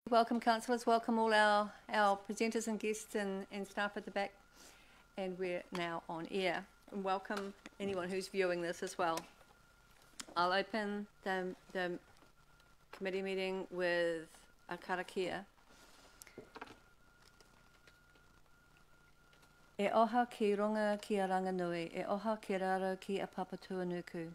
Welcome councillors, welcome all our presenters and guests and staff at the back, and we're now on air. And welcome anyone who's viewing this as well. I'll open the committee meeting with a Karakia. E oha ki runga ki a Whanganui, e oha ki raro ki a Papatūānuku.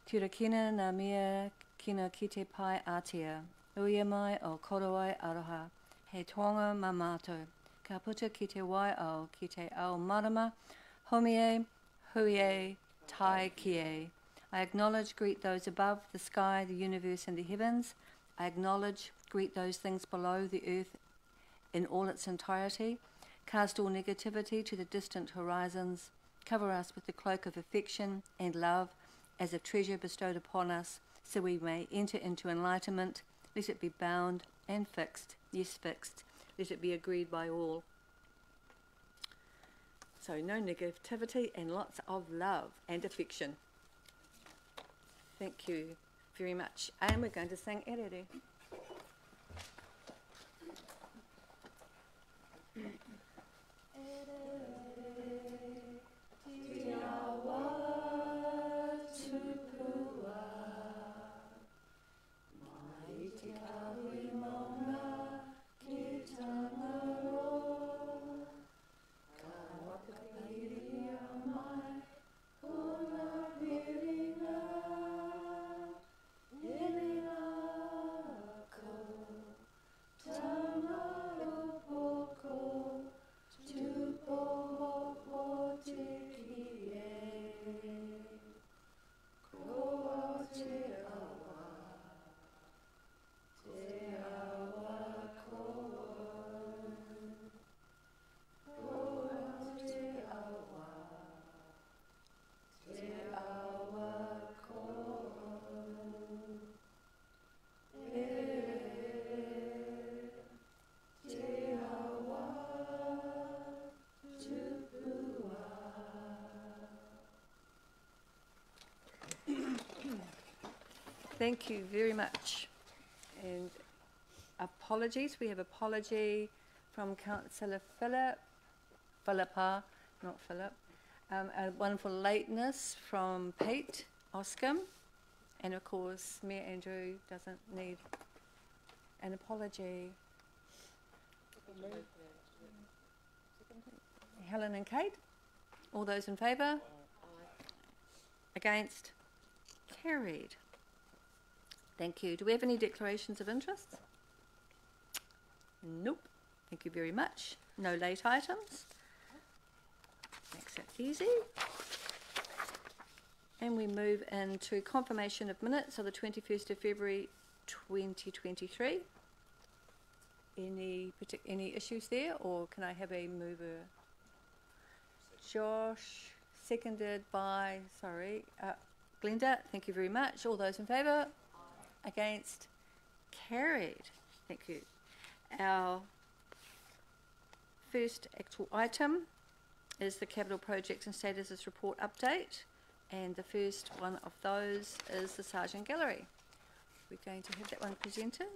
Tura kina na mea kina ki te pai ātia. Uia mai o korowai aroha, he toanga ma mātou. Ka puta ki te wai au, ki te ao marama, homie, huie, tai kie. I acknowledge, greet those above, the sky, the universe and the heavens. I acknowledge, greet those things below the earth in all its entirety. Cast all negativity to the distant horizons. Cover us with the cloak of affection and love as a treasure bestowed upon us, so we may enter into enlightenment. Let it be bound and fixed, yes, fixed. Let it be agreed by all. So no negativity and lots of love and affection. Thank you very much. And we're going to sing Erere. Thank you very much. And apologies, we have apology from Councillor Philippa, not Philip. One for lateness from Pete Oscom. And of course, Mayor Andrew doesn't need an apology. Helen and Kate, all those in favour? Against? Carried. Thank you. Do we have any declarations of interest? Nope. Thank you very much. No late items. Makes that easy. And we move into confirmation of minutes of the 21st of February 2023. Any issues there, or can I have a mover? Josh, seconded by, Glenda. Thank you very much. All those in favour? Against? Carried. Thank you. Our first actual item is the capital projects and statuses report update, and the first one of those is the Sargent Gallery. We're going to have that one presented.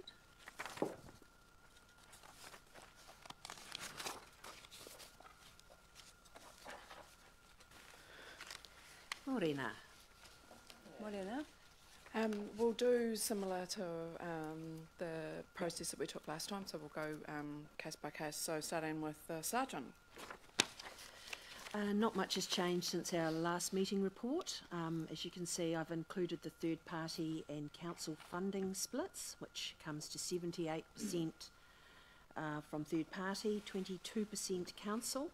Morena. Morena. We'll do similar to the process that we took last time, so we'll go case by case. So starting with the Sergeant. Not much has changed since our last meeting report. As you can see, I've included the third party and council funding splits, which comes to 78% from third party, 22% council.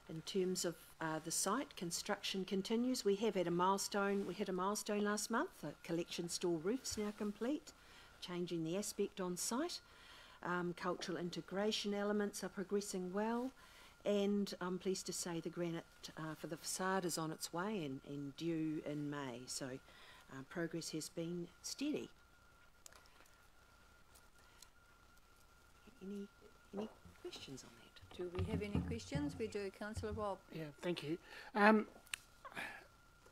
In terms of the site, construction continues. We have had a milestone. We hit a milestone last month. The collection store roof's now complete, changing the aspect on site. Cultural integration elements are progressing well, and I'm pleased to say the granite for the facade is on its way and due in May. So progress has been steady. Any questions on that? Do we have any questions? We do. Councillor Rob. Yeah, thank you.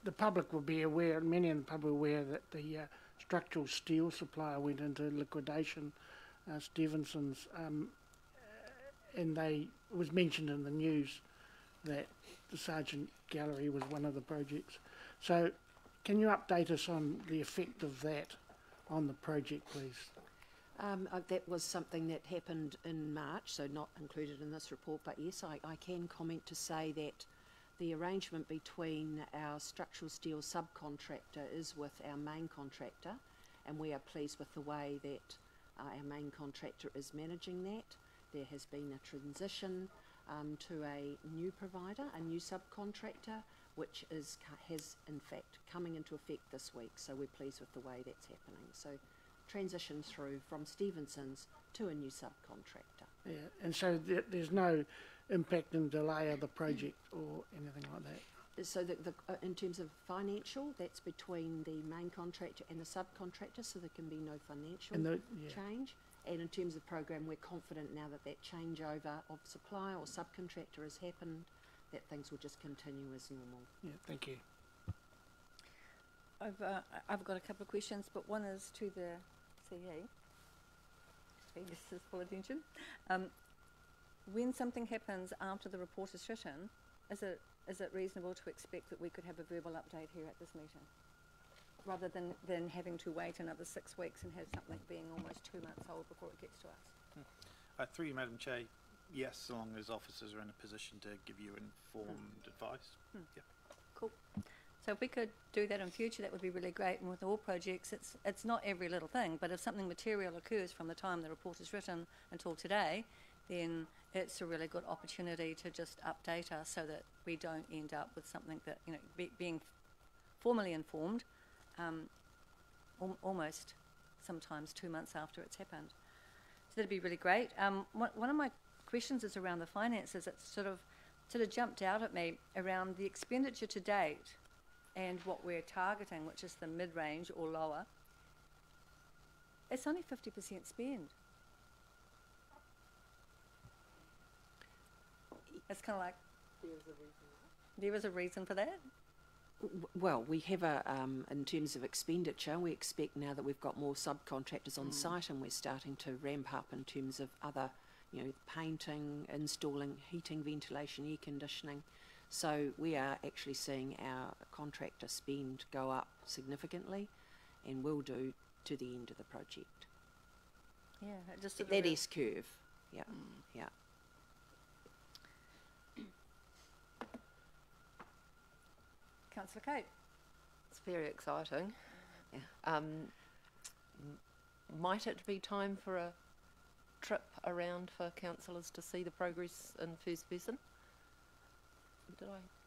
The public will be aware, many of the public are aware that the structural steel supplier went into liquidation, Stevenson's, and it was mentioned in the news that the Sargent Gallery was one of the projects. So can you update us on the effect of that on the project, please? That was something that happened in March, so not included in this report, but yes, I can comment to say that the arrangement between our structural steel subcontractor is with our main contractor, and we are pleased with the way that our main contractor is managing that. There has been a transition to a new provider, a new subcontractor, which has in fact coming into effect this week, so we're pleased with the way that's happening. So transition through from Stevenson's to a new subcontractor. Yeah, and so there's no impact and delay of the project or anything like that? So in terms of financial, that's between the main contractor and the subcontractor, so there can be no financial change. And in terms of program, we're confident now that that changeover of supplier or subcontractor has happened, that things will just continue as normal. Yeah, thank you. I've got a couple of questions, but one is to the CE. This is full attention. When something happens after the report is written, is it reasonable to expect that we could have a verbal update here at this meeting, rather than having to wait another 6 weeks and have something being almost 2 months old before it gets to us? Through you, Madam Chair, yes, so long as officers are in a position to give you informed advice. Yeah. Cool. So if we could do that in future, that would be really great. And with all projects, it's not every little thing, but if something material occurs from the time the report is written until today, then it's a really good opportunity to just update us so that we don't end up with something that, you know, being formally informed almost sometimes 2 months after it's happened. So that'd be really great. One of my questions is around the finances. It's sort of jumped out at me around the expenditure to date and what we're targeting, which is the mid-range or lower. It's only 50% spend. It's kind of like, there is a reason for that? Well, we have in terms of expenditure, we expect now that we've got more subcontractors on site, and we're starting to ramp up in terms of other, you know, painting, installing, heating, ventilation, air conditioning. So we are actually seeing our contractor spend go up significantly, and will do to the end of the project. Yeah, just that S-curve, yeah, yeah. Councillor Kate. It's very exciting. Yeah. Might it be time for a trip around for councillors to see the progress in first person?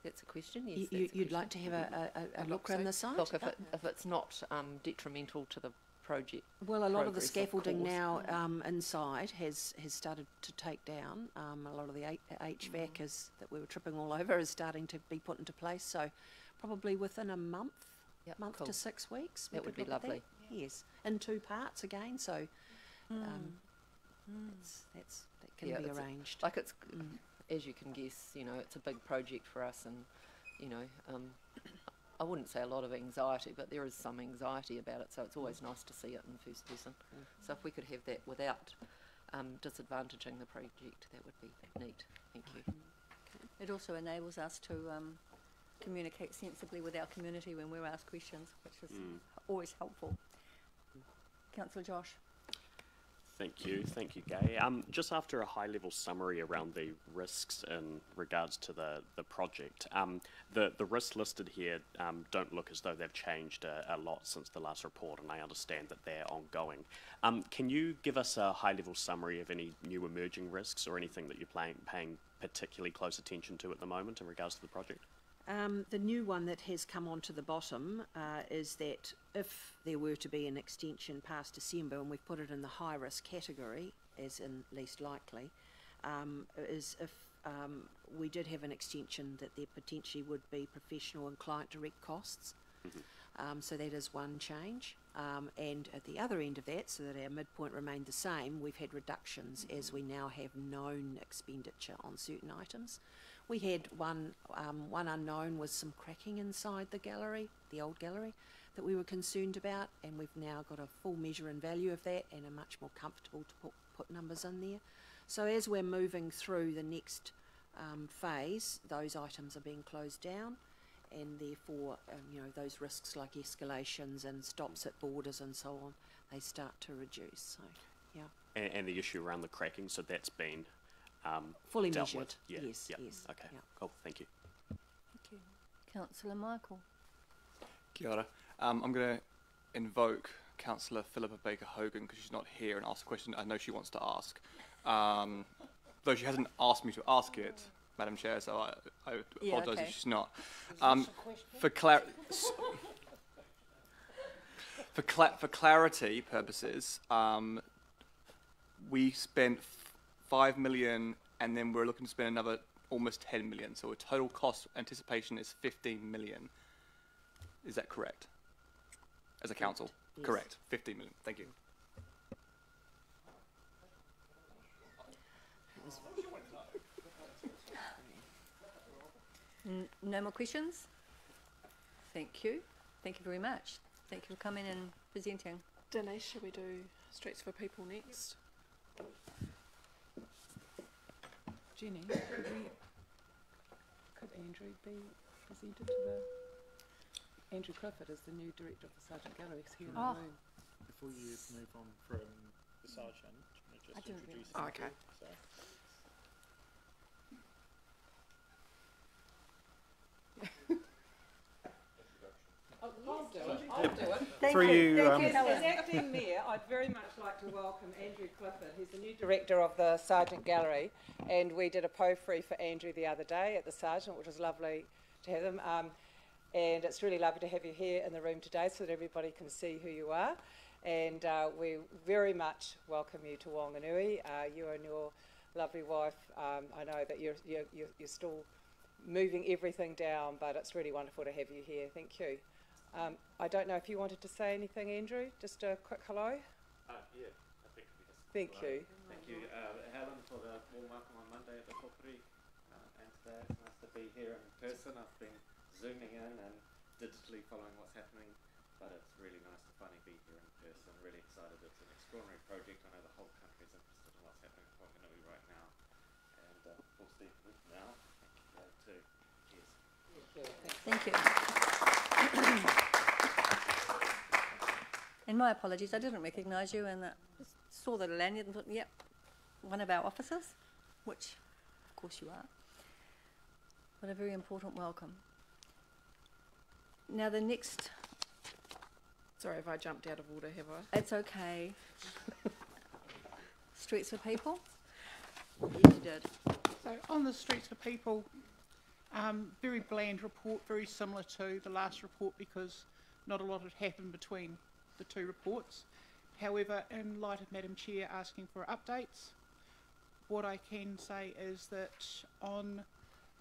That's a question. Yes, you'd like to have a look around the site? Look, if it's not detrimental to the project. Well, a lot of the scaffolding now inside has started to take down. A lot of the HVAC that we were tripping all over is starting to be put into place. So probably within a month, to 6 weeks. That would be lovely. That. Yes, in 2 parts again. So that can be arranged. It's as you can guess, you know, it's a big project for us, and you know, I wouldn't say a lot of anxiety, but there is some anxiety about it. So it's always nice to see it in first person. So if we could have that without disadvantaging the project, that would be neat. Thank you. It also enables us to communicate sensibly with our community when we're asked questions, which is always helpful. Councillor Josh. Thank you, Gay. Just after a high-level summary around the risks in regards to the project, the risks listed here don't look as though they've changed a lot since the last report, and I understand that they're ongoing. Can you give us a high-level summary of any new emerging risks or anything that you're paying particularly close attention to at the moment in regards to the project? The new one that has come onto the bottom is that if there were to be an extension past December, and we've put it in the high risk category, as in least likely, is if we did have an extension, that there potentially would be professional and client direct costs. So that is one change. And at the other end of that, so that our midpoint remained the same, we've had reductions as we now have known expenditure on certain items. We had one unknown was some cracking inside the gallery, the old gallery, that we were concerned about, and we've now got a full measure and value of that and are much more comfortable to put numbers in there. So as we're moving through the next phase, those items are being closed down, and therefore you know, those risks like escalations and stops at borders and so on, they start to reduce. So yeah. And the issue around the cracking, so that's been Fully dealt measured. with. Yeah. Yes, Yeah. yes. Okay. Yeah. Cool. Thank you. Thank you. Councillor Michael. Kia ora. I'm going to invoke Councillor Philippa Baker-Hogan because she's not here and ask a question I know she wants to ask. Though she hasn't asked me to ask it, Madam Chair, so I apologise if she's not. For clarity purposes, we spent 5 million and then we're looking to spend another almost 10 million. So a total cost anticipation is 15 million. Is that correct? As a council? Yes. Correct. 15 million. Thank you. No more questions? Thank you. Thank you very much. Thank you for coming and presenting. Denise, shall we do Streets for People next? Jenny, could Andrew be presented to the... Andrew Clifford is the new director of the Sergeant Gallery. He's here in the room. Before you move on from the sergeant, do you want to just introduce him? Okay. So. I'll do it. Thank For you, As acting mayor, I'd very much like to welcome Andrew Clifford. He's the new director of the Sergeant Gallery, and we did a po-free for Andrew the other day at the Sergeant, which was lovely to have him. And it's really lovely to have you here in the room today so that everybody can see who you are. And we very much welcome you to Whanganui. You and your lovely wife, I know that you're still moving everything down, but it's really wonderful to have you here. Thank you. I don't know if you wanted to say anything, Andrew. Just a quick hello. Yeah, I think we just Thank you. Thank you, Helen, for the warm welcome on Monday at the Popuri. And today it's nice to be here in person. I've been zooming in and digitally following what's happening, but it's really nice to finally be here in person. Really excited. It's an extraordinary project. I know the whole country is interested in what's happening in Whanganui right now. And full steam with now. Thank you too. Cheers. Thank you. And my apologies, I didn't recognise you and saw the lanyard and thought, yep, one of our officers, which of course you are. What a very important welcome. Now the next... Sorry if I jumped out of order, have I? It's okay. Streets for People? Yes, you did. So on the Streets for People, very bland report, very similar to the last report because not a lot had happened between the two reports. However, in light of Madam Chair asking for updates, what I can say is that on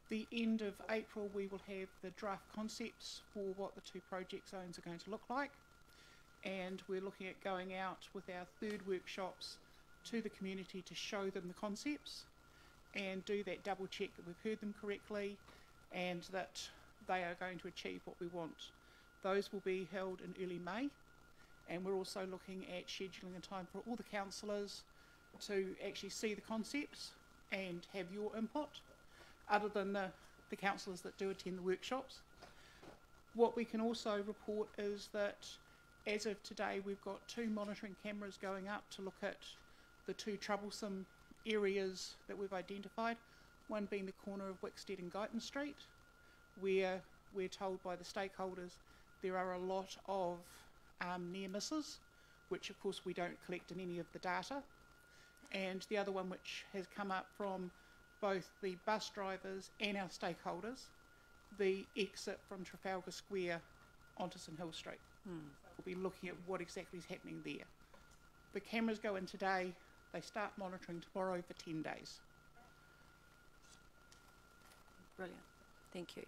the end of April we will have the draft concepts for what the two project zones are going to look like, and we're looking at going out with our third workshops to the community to show them the concepts and do that double check that we've heard them correctly and that they are going to achieve what we want. Those will be held in early May, and we're also looking at scheduling a time for all the councillors to actually see the concepts and have your input, other than the councillors that do attend the workshops. What we can also report is that as of today we've got 2 monitoring cameras going up to look at the 2 troublesome areas that we've identified, one being the corner of Wickstead and Guyton Street, where we're told by the stakeholders there are a lot of near misses, which of course we don't collect in any of the data, and the other one which has come up from both the bus drivers and our stakeholders, the exit from Trafalgar Square onto St Hill Street. We'll be looking at what exactly is happening there. The cameras go in today, they start monitoring tomorrow for 10 days. Brilliant. Thank you.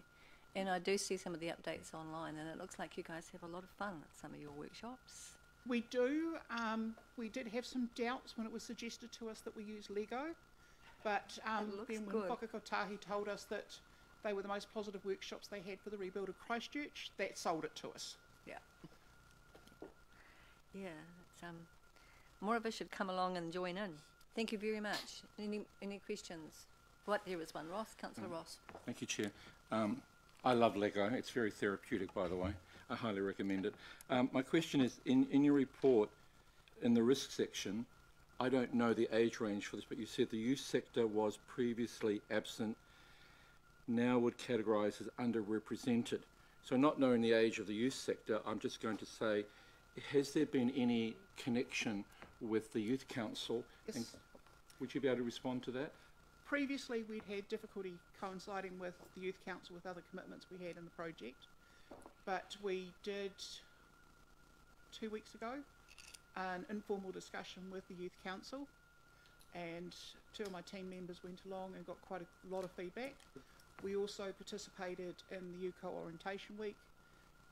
And I do see some of the updates online, and it looks like you guys have a lot of fun at some of your workshops. We do. We did have some doubts when it was suggested to us that we use Lego, but then when Whakakotahi told us that they were the most positive workshops they had for the rebuild of Christchurch, that sold it to us. Yeah. Yeah, it's, more of us should come along and join in. Thank you very much. Any questions? There was one. Ross, Councillor Ross. Thank you, Chair. I love Lego. It's very therapeutic, by the way. I highly recommend it. My question is, in your report, in the risk section, I don't know the age range for this, but you said the youth sector was previously absent, now would categorise as underrepresented. So not knowing the age of the youth sector, I'm just going to say, has there been any connection with the Youth Council? Yes. And would you be able to respond to that? Previously, we'd had difficulty coinciding with the Youth Council with other commitments we had in the project, but we did 2 weeks ago an informal discussion with the Youth Council, and 2 of my team members went along and got quite a lot of feedback. We also participated in the UCO Orientation Week,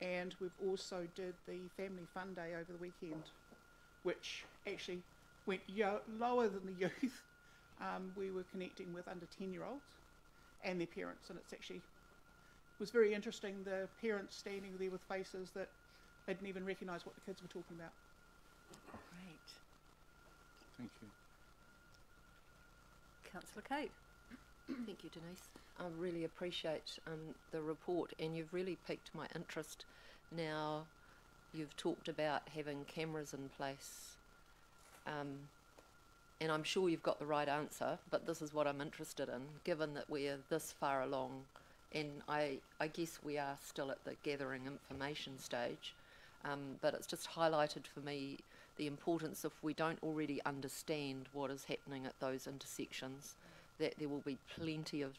and we've also did the Family Fun Day over the weekend, which actually went lower than the youth. We were connecting with under 10-year-olds and their parents, and it's actually was very interesting, the parents standing there with faces that they didn't even recognise what the kids were talking about. Great. Thank you. Councillor Kate. Thank you, Denise. I really appreciate the report, and you've really piqued my interest. Now, you've talked about having cameras in place, and I'm sure you've got the right answer, but this is what I'm interested in, given that we're this far along, and I guess we are still at the gathering information stage, but it's just highlighted for me the importance, if we don't already understand what is happening at those intersections, that there will be plenty of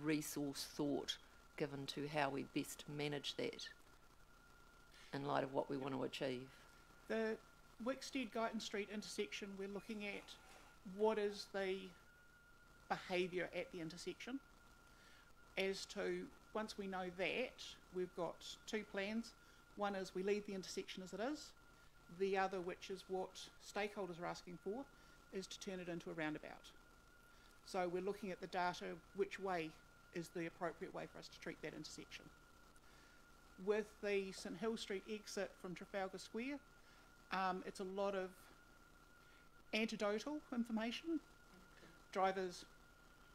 resource thought given to how we best manage that in light of what we want to achieve. The Wicksteed-Guyton Street intersection, we're looking at what is the behaviour at the intersection. As to, once we know that, we've got 2 plans. One is we leave the intersection as it is. The other, which is what stakeholders are asking for, is to turn it into a roundabout. So we're looking at the data, which way is the appropriate way for us to treat that intersection. With the St Hill Street exit from Trafalgar Square, it's a lot of anecdotal information. Drivers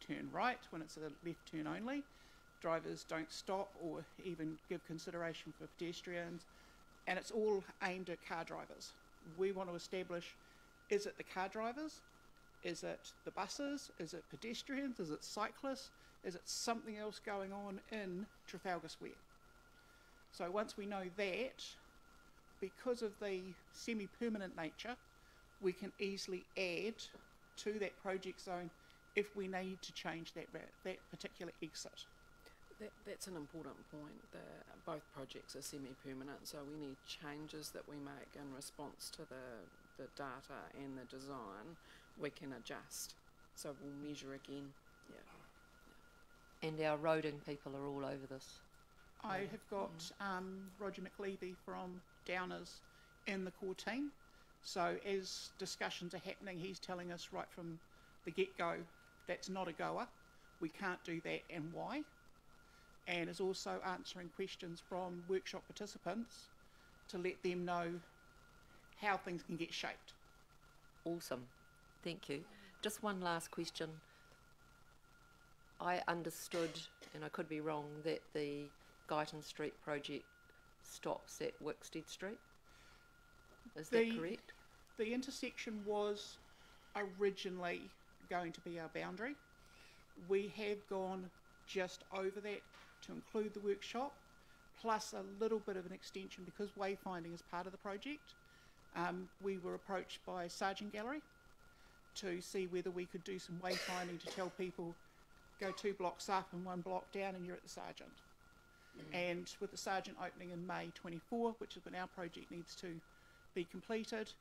turn right when it's a left turn only. Drivers don't stop or even give consideration for pedestrians, and it's all aimed at car drivers. We want to establish, is it the car drivers? Is it the buses? Is it pedestrians? Is it cyclists? Is it something else going on in Trafalgar Square? So once we know that, because of the semi-permanent nature, we can easily add to that project zone if we need to change that particular exit. That's an important point. Both projects are semi-permanent, so we need changes that we make in response to the data and the design. We can adjust, so we'll measure again. Yeah. And our roading people are all over this. I have got Roger McLeavy from Downers in the core team. So as discussions are happening, he's telling us right from the get-go, that's not a goer. We can't do that, and why? And is also answering questions from workshop participants to let them know how things can get shaped. Awesome. Thank you. Just one last question. I understood, and I could be wrong, that the Guyton Street project stops at Wicksteed Street. Is that correct? The intersection was originally going to be our boundary. We have gone just over that to include the workshop, plus a little bit of an extension because wayfinding is part of the project. We were approached by Sargent Gallery to see whether we could do some wayfinding to tell people go 2 blocks up and 1 block down and you're at the Sargent. And with the Sargent opening in May 24, which is when our project needs to be completed,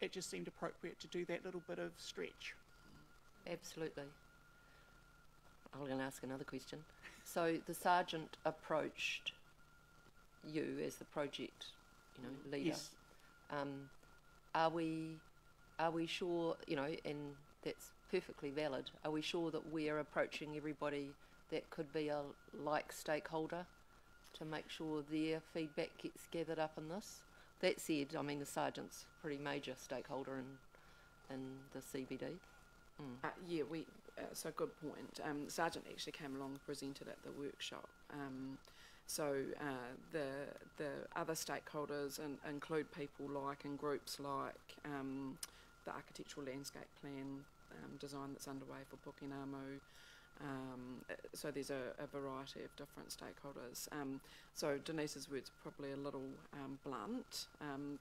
it just seemed appropriate to do that little bit of stretch. Absolutely. I'm going to ask another question. So the Sargent approached you as the project, leader. Yes. Are we sure, and that's perfectly valid, are we sure that we're approaching everybody that could be a like stakeholder? to make sure their feedback gets gathered up in this. That said, I mean, the sergeant's a pretty major stakeholder in the CBD. Yeah, so good point. The sergeant actually came along and presented at the workshop. The other stakeholders include people like and groups like the architectural landscape plan design that's underway for Pukinamu. So there's a variety of different stakeholders. So Denise's words are probably a little blunt.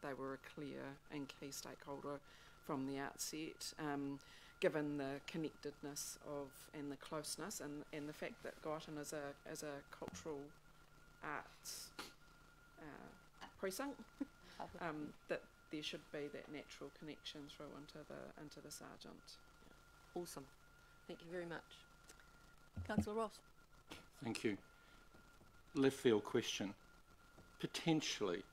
They were a clear and key stakeholder from the outset, given the connectedness of and the closeness and the fact that Guyton is a cultural arts precinct, that there should be that natural connection through into the sergeant. Awesome. Thank you very much. Councillor Ross. Thank you. Left field question. Potentially,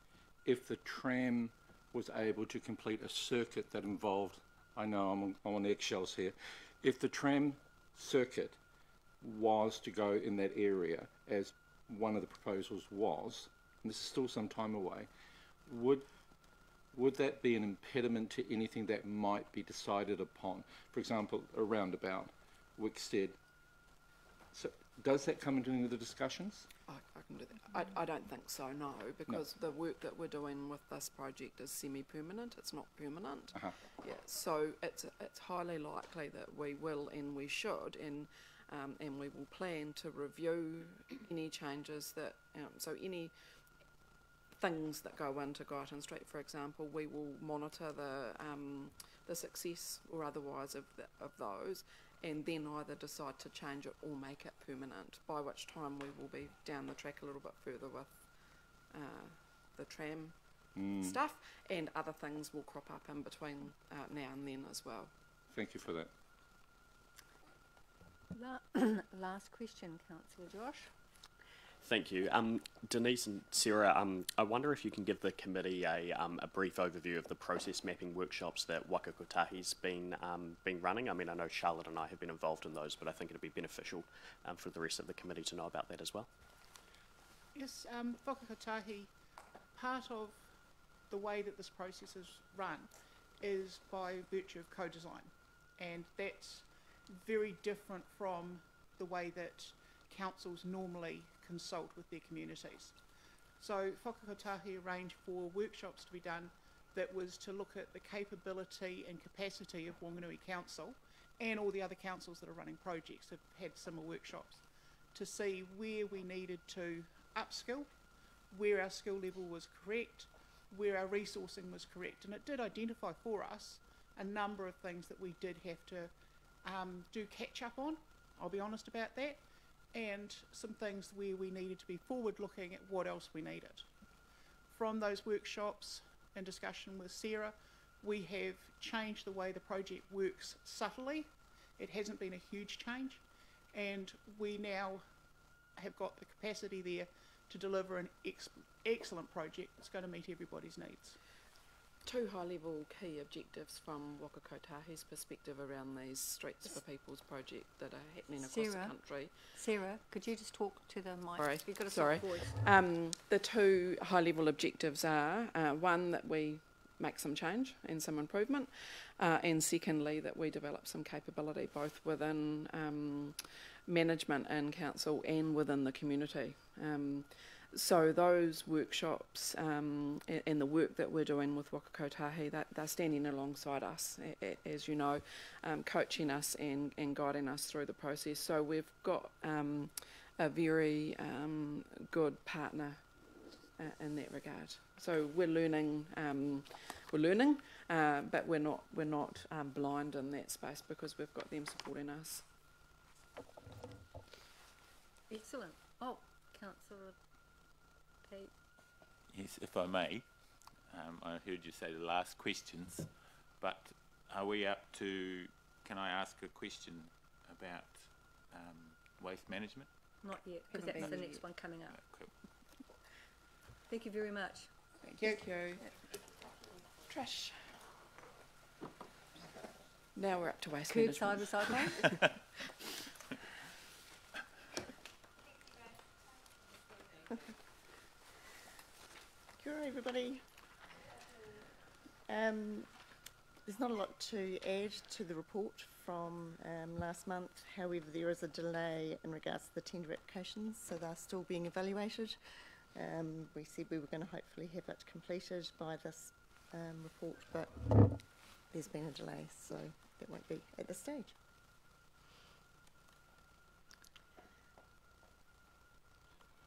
if the tram was able to complete a circuit that involved, I know I'm on eggshells here, if the tram circuit was to go in that area, as one of the proposals was, and this is still some time away, would that be an impediment to anything that might be decided upon? For example, a roundabout, Wickstead. So does that come into any of the discussions? I can do that. I don't think so, no, because the work that we're doing with this project is semi-permanent. It's not permanent. Yeah, so it's highly likely that we will and we should and we will plan to review any changes that so any things that go into Guyton Street, for example, we will monitor the success or otherwise of those, and then either decide to change it or make it permanent, by which time we will be down the track a little bit further with the tram stuff, and other things will crop up in between now and then as well. Thank you for that. Last question, Councillor Josh. Thank you. Denise and Sarah, I wonder if you can give the committee a brief overview of the process mapping workshops that Waka Kotahi's been running. I mean, I know Charlotte and I have been involved in those, but I think it would be beneficial for the rest of the committee to know about that as well. Yes, Waka Kotahi, part of the way that this process is run is by virtue of co-design, and that's very different from the way that councils normally consult with their communities. So Whakakotahi arranged for workshops to be done that was to look at the capability and capacity of Whanganui Council and all the other councils that are running projects have had similar workshops to see where we needed to upskill, where our skill level was correct, where our resourcing was correct, and it did identify for us a number of things that we did have to do catch up on, I'll be honest about that, and some things where we needed to be forward looking at what else we needed. From those workshops and discussion with Sarah, we have changed the way the project works subtly. It hasn't been a huge change, and we now have got the capacity there to deliver an excellent project that's going to meet everybody's needs. Two high-level key objectives from Waka Kotahi's perspective around these Streets for People's project that are happening across the country. Sarah, could you just talk to the mic? Sorry. You've got a Sorry. voice. The two high-level objectives are one, that we make some change and some improvement, and secondly, that we develop some capability both within management and council and within the community. So those workshops and the work that we're doing with Waka Kotahi, they're standing alongside us, as you know, coaching us and guiding us through the process. So we've got a very good partner in that regard. So we're learning, but we're not blind in that space because we've got them supporting us. Excellent. Oh, Councillor Pete. Yes, if I may, I heard you say the last questions, but are we up to, can I ask a question about waste management? Not yet, because that's the next one coming up. Cool. Thank you very much. Thank you. Trish. Now we're up to waste management. Curbside recycling. everybody. There's not a lot to add to the report from last month. However, there is a delay in regards to the tender applications, so they're still being evaluated. We said we were going to hopefully have it completed by this report, but there's been a delay, so that won't be at this stage.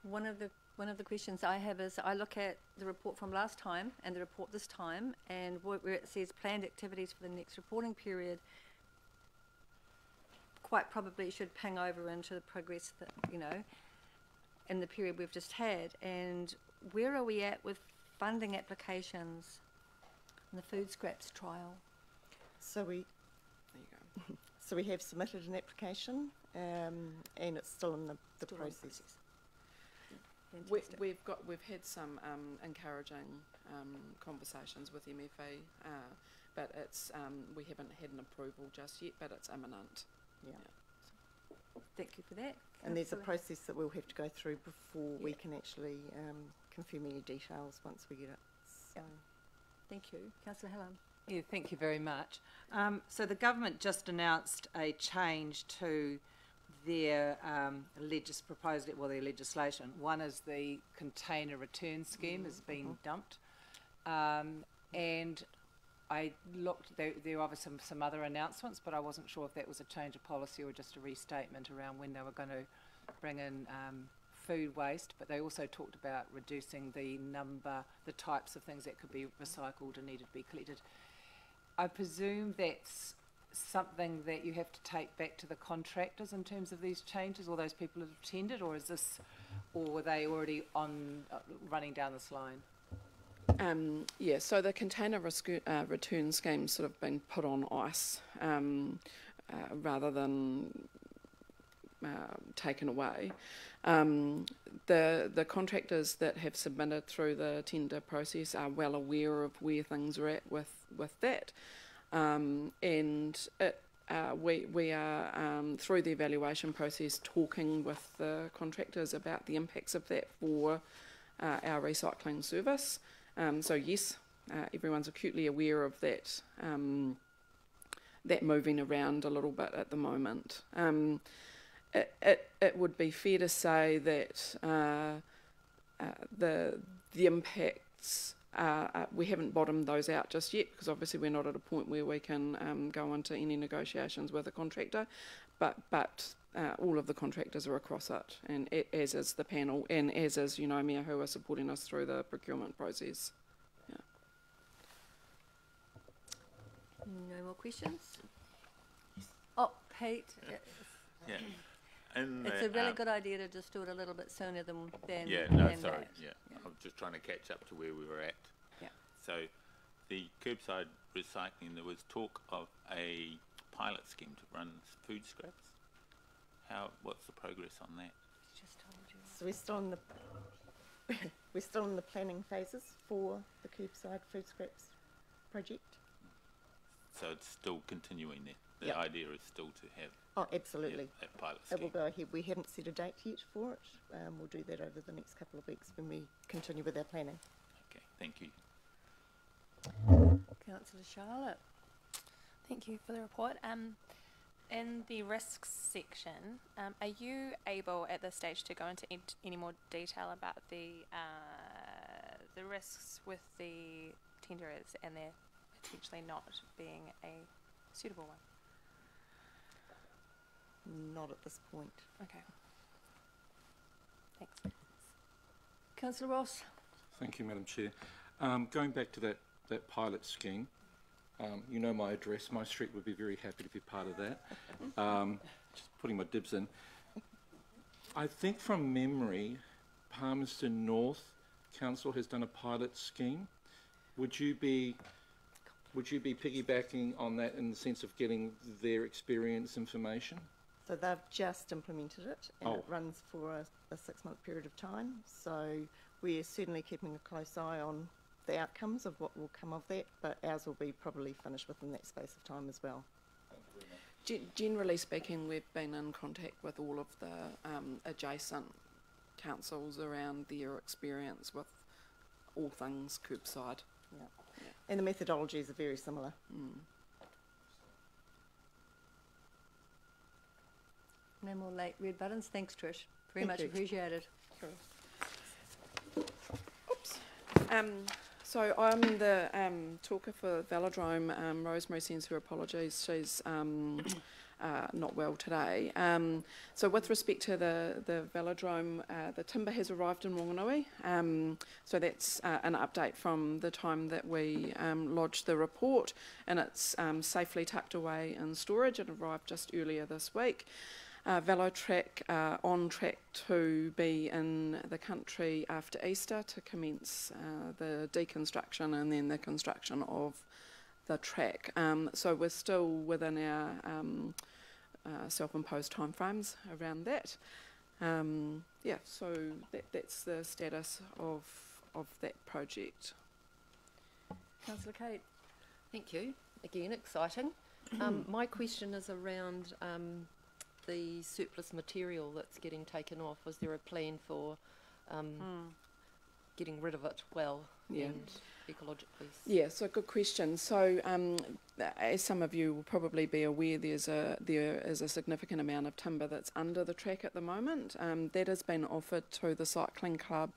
One of the questions I have is I look at the report from last time and the report this time, and where it says planned activities for the next reporting period, quite probably should ping over into the progress that, you know, in the period we've just had. And where are we at with funding applications in the food scraps trial? So we, there you go. So we have submitted an application, and it's still in the process. We've had some encouraging conversations with MFA, but it's we haven't had an approval just yet, but it's imminent. Yeah. Thank you for that. And there's a process that we'll have to go through before we can actually confirm any details once we get it. So. Thank you. Councillor Hallam. Yeah, thank you very much. So the government just announced a change to their their legislation. One is the container return scheme has been dumped, and I looked. There are obviously some other announcements, but I wasn't sure if that was a change of policy or just a restatement around when they were going to bring in food waste. But they also talked about reducing the types of things that could be recycled and needed to be collected. I presume that's something that you have to take back to the contractors in terms of these changes, or those people that have attended, or were they already running down this line? Yeah, so the container return scheme's sort of been put on ice rather than taken away. The contractors that have submitted through the tender process are well aware of where things are at with that. And we are, through the evaluation process, talking with the contractors about the impacts of that for our recycling service. So yes, everyone's acutely aware of that, that moving around a little bit at the moment. It would be fair to say that the impacts, we haven't bottomed those out just yet, because obviously we're not at a point where we can go into any negotiations with a contractor, but all of the contractors are across it, and as is the panel, and as is Unomia, who are supporting us through the procurement process. Yeah. No more questions? Oh, Pete. Yeah. It's a really good idea to just do it a little bit sooner than yeah, no, than sorry. that. Yeah. I'm just trying to catch up to where we were at. Yeah. So the curbside recycling, there was talk of a pilot scheme to run food scraps. What's the progress on that? So we're still in the planning phases for the curbside food scraps project. So it's still continuing there. The Yep. idea is still to have Absolutely. that pilot It scheme. will go ahead. We haven't set a date yet for it. We'll do that over the next couple of weeks when we continue with our planning. Okay, thank you. Councillor Charlotte. Thank you for the report. In the risks section, are you able at this stage to go into any more detail about the risks with the tenderers and there potentially not being a suitable one? Not at this point. Okay. Thanks. Councillor Ross. Thank you, Madam Chair. Going back to that pilot scheme, you know my address. My street would be very happy to be part of that. Just putting my dibs in. I think from memory, Palmerston North Council has done a pilot scheme. Would you be piggybacking on that in the sense of getting their experience information? So they've just implemented it, and it runs for a 6-month period of time. So we're certainly keeping a close eye on the outcomes of what will come of that, but ours will be probably finished within that space of time as well. Generally speaking, we've been in contact with all of the adjacent councils around their experience with all things curbside. Yeah. And the methodologies are very similar. No more late red buttons. Thanks, Trish. Very Thank much you. appreciated. Oops. So I'm the talker for Velodrome. Rosemary sends her apologies. She's not well today. So with respect to the Velodrome, the timber has arrived in Whanganui. So that's an update from the time that we lodged the report, and it's safely tucked away in storage. It arrived just earlier this week. Velotrack on track to be in the country after Easter to commence the deconstruction and then the construction of the track. So we're still within our self-imposed timeframes around that. Yeah, so that's the status of that project. Councillor Kate. Thank you. Again, exciting. My question is around the surplus material that's getting taken off. Was there a plan for getting rid of it well and ecologically? Yeah, so good question. So as some of you will probably be aware, there is a significant amount of timber that's under the track at the moment. That has been offered to the cycling club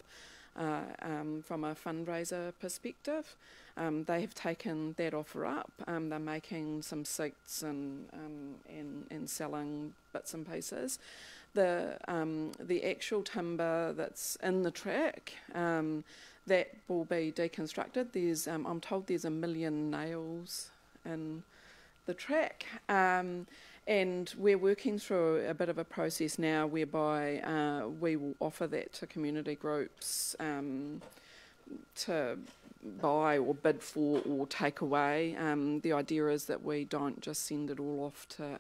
from a fundraiser perspective. They have taken that offer up. They're making some seats and selling bits and pieces. The actual timber that's in the track, that will be deconstructed. There's I'm told there's 1 million nails in the track. And we're working through a bit of a process now whereby we will offer that to community groups to buy or bid for or take away. The idea is that we don't just send it all off to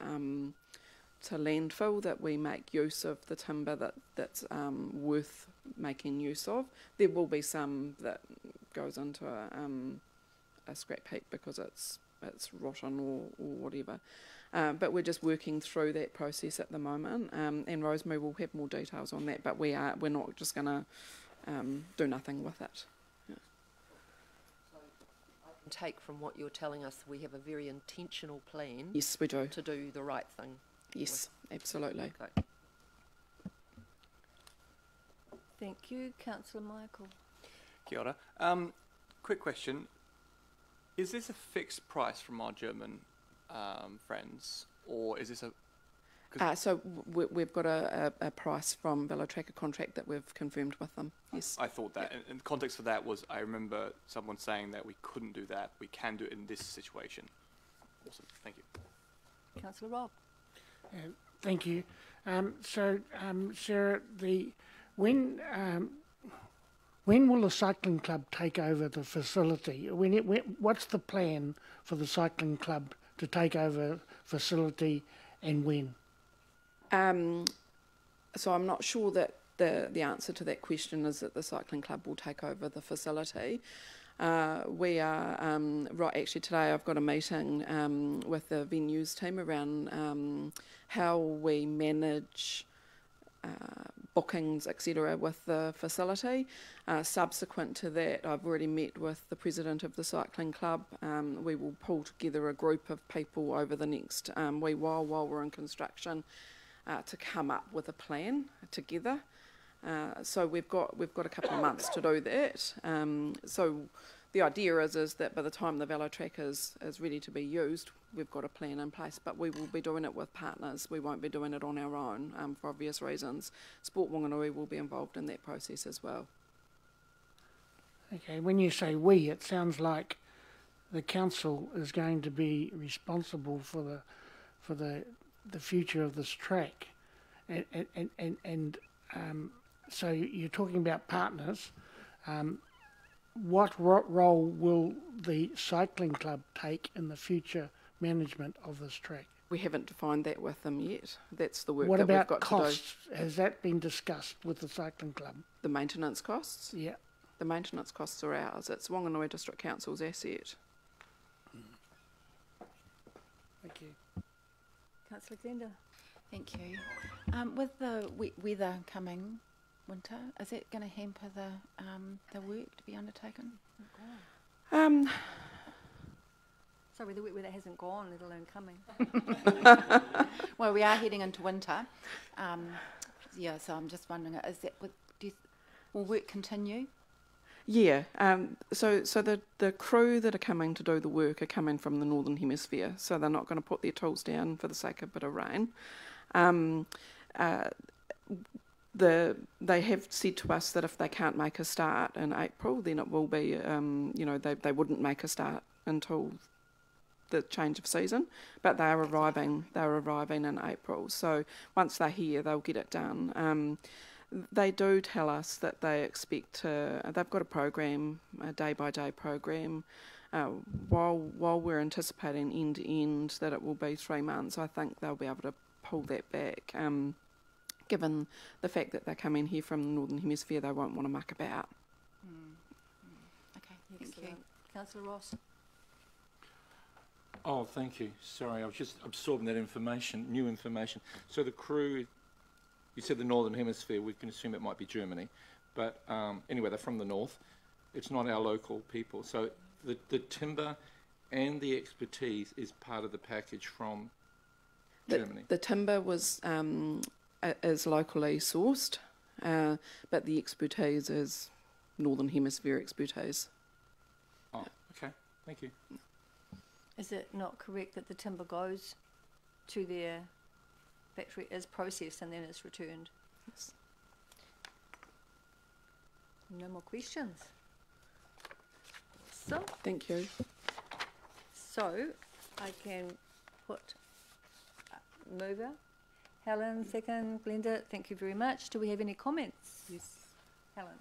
landfill, that we make use of the timber that's worth making use of. There will be some that goes into a scrap heap because it's rotten or whatever. But we're just working through that process at the moment, and Rosemary will have more details on that. But we're not just going to do nothing with it. Yeah. So I can take from what you're telling us, we have a very intentional plan. Yes, we do. To do the right thing. Yes, absolutely. Okay. Thank you, Councillor Michael. Kia ora. Quick question. Is this a fixed price from our German friends, or is this a... So we've got a price from Velotrack, a contract that we've confirmed with them, yes. I thought that. And the context for that was, I remember someone saying that we couldn't do that. We can do it in this situation. Awesome. Thank you. Councillor Rob. Thank you. Sarah, when will the cycling club take over the facility? What's the plan for the cycling club to take over facility, and when? So I'm not sure that the answer to that question is that the cycling club will take over the facility. We are, right, actually today I've got a meeting with the venues team around how we manage bookings, etc., with the facility. Subsequent to that, I've already met with the president of the cycling club. We will pull together a group of people over the next wee while we're in construction to come up with a plan together. So we've got a couple of months to do that. So the idea is that by the time the Velotrack is ready to be used, we've got a plan in place, but we will be doing it with partners. We won't be doing it on our own for obvious reasons. Sport Whanganui will be involved in that process as well. Okay, when you say we, it sounds like the council is going to be responsible for the future of this track, and so you're talking about partners. What role will the cycling club take in the future management of this track? We haven't defined that with them yet. That's the work what that we've about got costs? to do. Has that been discussed with the cycling club? The maintenance costs? Yeah. The maintenance costs are ours. It's Whanganui District Council's asset. Thank you. Councillor Glenda. Thank you. With the wet weather coming, winter. Is that going to hamper the work to be undertaken? Sorry, the wet weather hasn't gone, let alone coming. Well, we are heading into winter. So I'm just wondering, will work continue? Yeah, so the crew that are coming to do the work are coming from the Northern Hemisphere, so they're not going to put their tools down for the sake of a bit of rain. They have said to us that if they can't make a start in April, then it will be, they wouldn't make a start until the change of season, but they're arriving in April, so once they're here, they'll get it done. They do tell us that they expect they've got a program, a day-by-day program. While we're anticipating end-to-end that it will be 3 months, I think they'll be able to pull that back. Given the fact that they're coming here from the Northern Hemisphere, they won't want to muck about. Okay, thank you. Councillor Ross. Oh, thank you. Sorry, I was just absorbing that information, new information. So the crew, you said the Northern Hemisphere, we can assume it might be Germany, but anyway, they're from the north. It's not our local people. So the timber and the expertise is part of the package from Germany. The timber is locally sourced, but the expertise is Northern Hemisphere expertise. Oh, okay. Thank you. Is it not correct that the timber goes to their factory, is processed, and then it's returned? Yes. No more questions. So, thank you. So, I can put mover. Helen, second. Glenda, thank you very much. Do we have any comments? Yes. Helen.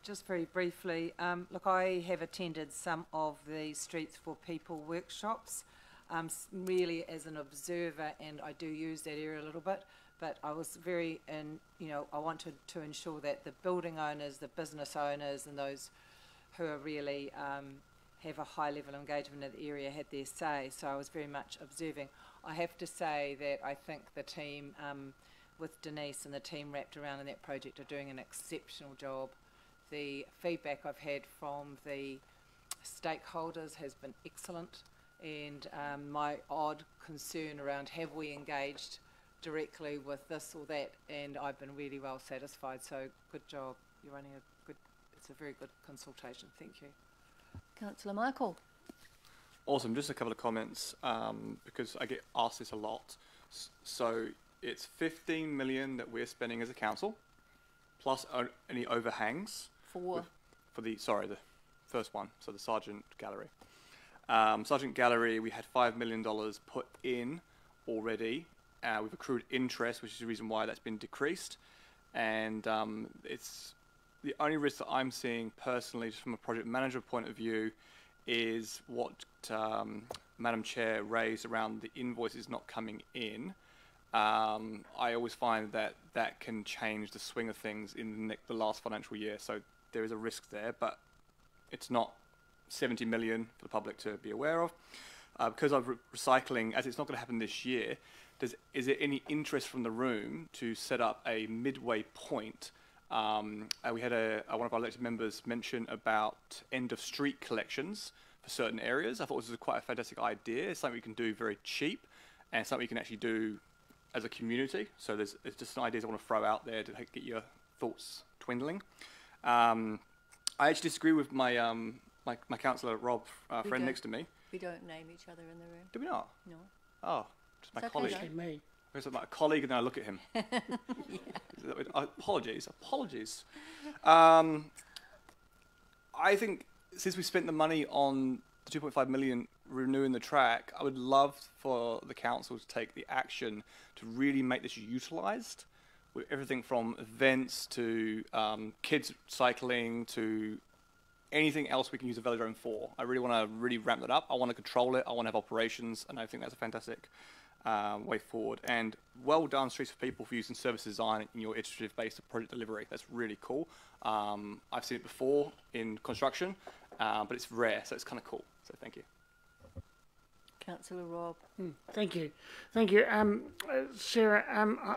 Just very briefly, look, I have attended some of the Streets for People workshops, really as an observer, and I do use that area a little bit, but I was I wanted to ensure that the building owners, the business owners, and those who are really have a high level of engagement in the area had their say, so I was very much observing. I have to say that I think the team, with Denise and the team wrapped around in that project, are doing an exceptional job. The feedback I've had from the stakeholders has been excellent, and my odd concern around have we engaged directly with this or that, and I've been really well satisfied, so good job. You're running it's a very good consultation. Thank you. Councillor Michael. Awesome. Just a couple of comments, because I get asked this a lot. So it's 15 million that we're spending as a council, plus any overhangs. For the first one, so the Sargent Gallery. Sargent Gallery, we had $5 million put in already. We've accrued interest, which is the reason why that's been decreased. And it's the only risk that I'm seeing personally, just from a project manager point of view, is what Madam Chair raised around the invoices not coming in. I always find that can change the swing of things in the last financial year. So there is a risk there, but it's not 70 million for the public to be aware of. Because of recycling, as it's not going to happen this year, is there any interest from the room to set up a midway point? We had one of our elected members mention about end of street collections for certain areas. I thought this was quite a fantastic idea. It's something we can do very cheap, and something we can actually do as a community. So there's just some ideas I want to throw out there to get your thoughts dwindling. I actually disagree with my councillor Rob, friend next to me. We don't name each other in the room. Do we not? No. Oh, just my colleague. Okay, me. It's like a colleague, and then I look at him. Yeah. Apologies. I think since we spent the money on the 2.5 million renewing the track, I would love for the council to take the action to really make this utilised, with everything from events to kids cycling to anything else we can use the velodrome for. I really want to ramp that up. I want to control it. I want to have operations, and I think that's a fantastic way forward. And well done, Streets for People, for using service design in your iterative-based project delivery. That's really cool. I've seen it before in construction, but it's rare, so it's kind of cool. So thank you. Councillor Rob. Thank you. Sarah,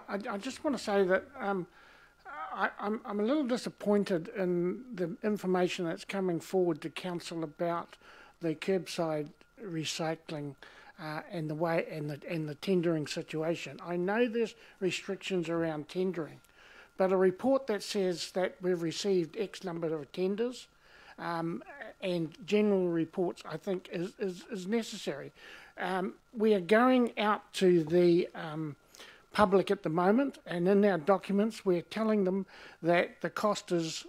I just want to say that I'm a little disappointed in the information that's coming forward to council about the curbside recycling and the tendering situation. I know there's restrictions around tendering, but a report that says that we've received X number of tenders and general reports, I think, is necessary. We are going out to the public at the moment, and in our documents we're telling them that the cost is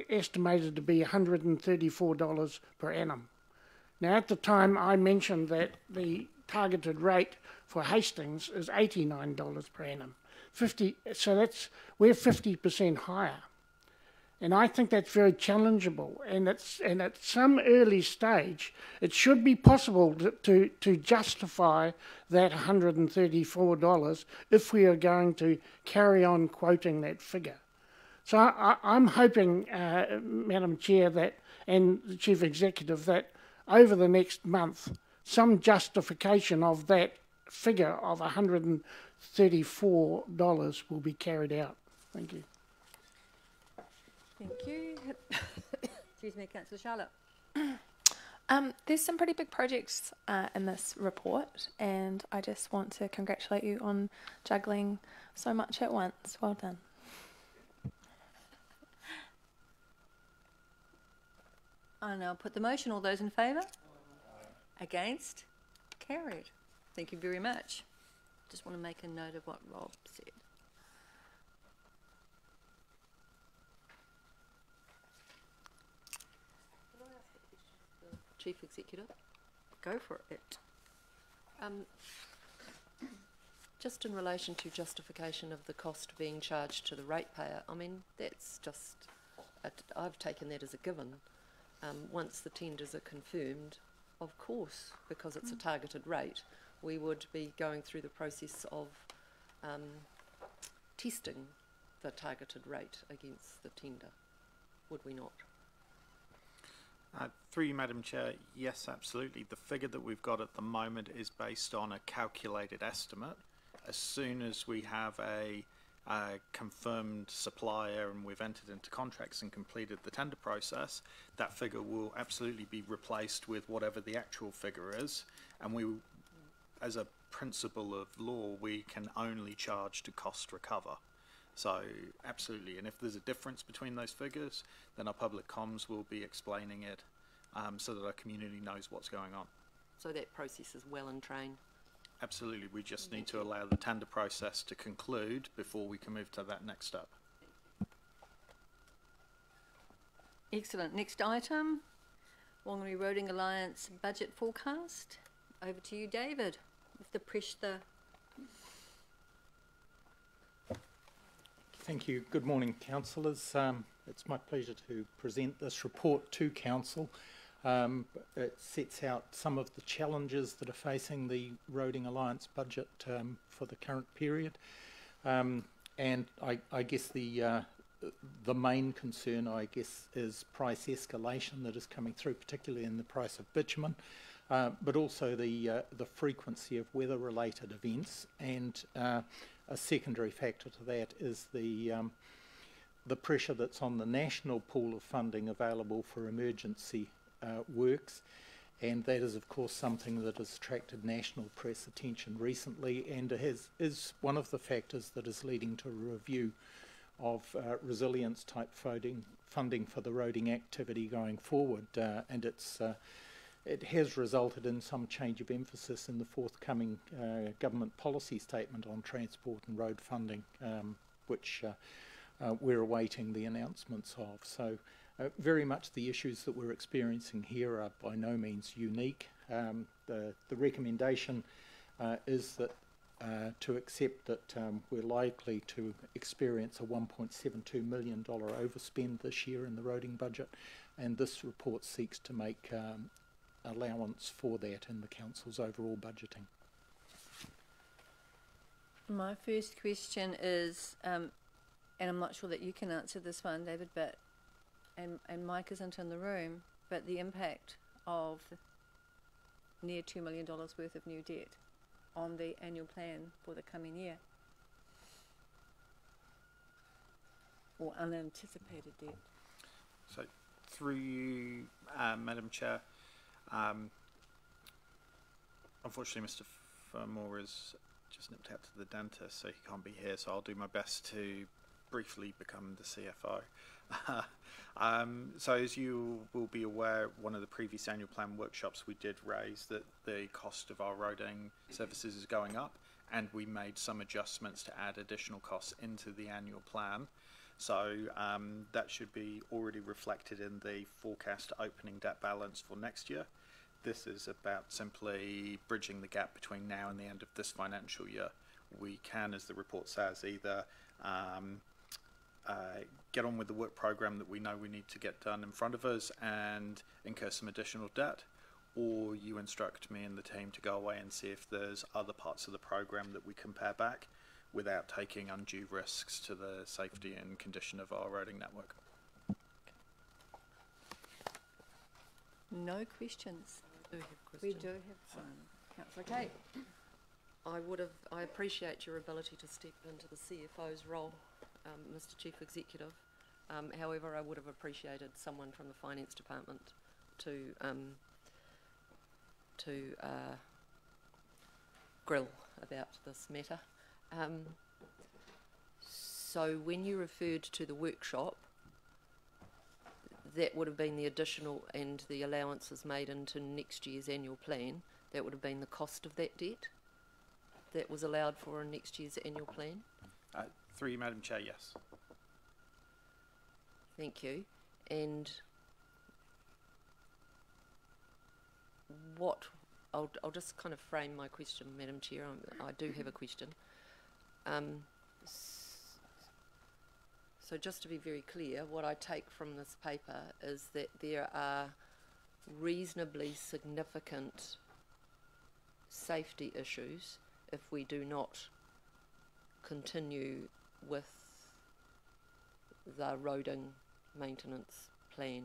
estimated to be $134 per annum. Now, at the time I mentioned that the targeted rate for Hastings is $89 per annum. We're 50% higher. And I think that's very challengeable. And at some early stage, it should be possible to justify that $134 if we are going to carry on quoting that figure. So I'm hoping, Madam Chair, and the Chief Executive, that over the next month, some justification of that figure of $134 will be carried out. Thank you. Thank you. Excuse me, Councillor Charlotte. There's some pretty big projects in this report, and I just want to congratulate you on juggling so much at once. Well done. I now put the motion. All those in favour? Against? Carried. Thank you very much. Just want to make a note of what Rob said. Chief Executive. Go for it. Just in relation to justification of the cost being charged to the ratepayer, I mean, that's just, I've taken that as a given. Once the tenders are confirmed, of course, because it's a targeted rate, we would be going through the process of testing the targeted rate against the tender, would we not? Through you, Madam Chair, yes, absolutely. The figure that we've got at the moment is based on a calculated estimate. As soon as we have a confirmed supplier and we've entered into contracts and completed the tender process, that figure will absolutely be replaced with whatever the actual figure is. And we, as a principle of law, we can only charge to cost recover. So absolutely, and if there's a difference between those figures, then our public comms will be explaining it so that our community knows what's going on. So that process is well in train? Absolutely, we just need to allow the tender process to conclude before we can move to that next step. Excellent. Next item, Whanganui Roading Alliance budget forecast. Over to you, David, with the pressure. Thank you. Good morning, councillors. It's my pleasure to present this report to council. It sets out some of the challenges that are facing the Roading Alliance budget for the current period. And I guess the main concern, I guess, is price escalation that is coming through, particularly in the price of bitumen, but also the frequency of weather-related events. And a secondary factor to that is the pressure that's on the national pool of funding available for emergency works, and that is of course something that has attracted national press attention recently, and is one of the factors that is leading to a review of resilience type funding for the roading activity going forward, and it has resulted in some change of emphasis in the forthcoming government policy statement on transport and road funding, which we're awaiting the announcements of. So very much the issues that we're experiencing here are by no means unique. The recommendation is that to accept that we're likely to experience a $1.72 million overspend this year in the roading budget, and this report seeks to make allowance for that in the council's overall budgeting. My first question is, and I'm not sure that you can answer this one, David, but and Mike isn't in the room, but the impact of near $2 million worth of new debt on the annual plan for the coming year. Or unanticipated debt. So, through you, Madam Chair, unfortunately Mr. Fermor is just nipped out to the dentist, so he can't be here, so I'll do my best to briefly become the CFO. So as you will be aware, one of the previous annual plan workshops we did raise that the cost of our roading services is going up, and we made some adjustments to add additional costs into the annual plan. So that should be already reflected in the forecast opening debt balance for next year. This is about simply bridging the gap between now and the end of this financial year. We can, as the report says, either get on with the work program that we know we need to get done in front of us and incur some additional debt, or you instruct me and the team to go away and see if there's other parts of the program that we can pare back without taking undue risks to the safety and condition of our roading network. No questions. I do have We questions. do have some. Councillor Kate. I appreciate your ability to step into the CFO's role, Mr. Chief Executive. However, I would have appreciated someone from the Finance Department to grill about this matter. So when you referred to the workshop, that would have been the additional and the allowances made into next year's annual plan. That would have been the cost of that debt that was allowed for in next year's annual plan. Through you, Madam Chair, yes. Thank you. And what I'll just kind of frame my question, Madam Chair. I do have a question. So just to be very clear, what I take from this paper is that there are reasonably significant safety issues if we do not continue with the roading maintenance plan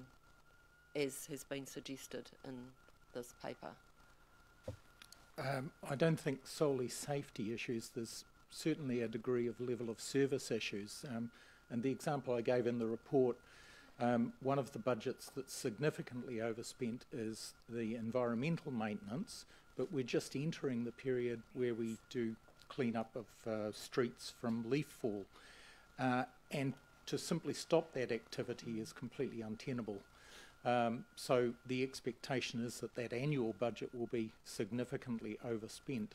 as has been suggested in this paper. I don't think solely safety issues. There's certainly a degree of level of service issues. And the example I gave in the report, one of the budgets that's significantly overspent is the environmental maintenance, but we're just entering the period where we do clean up of streets from leaf fall. And to simply stop that activity is completely untenable. So the expectation is that that annual budget will be significantly overspent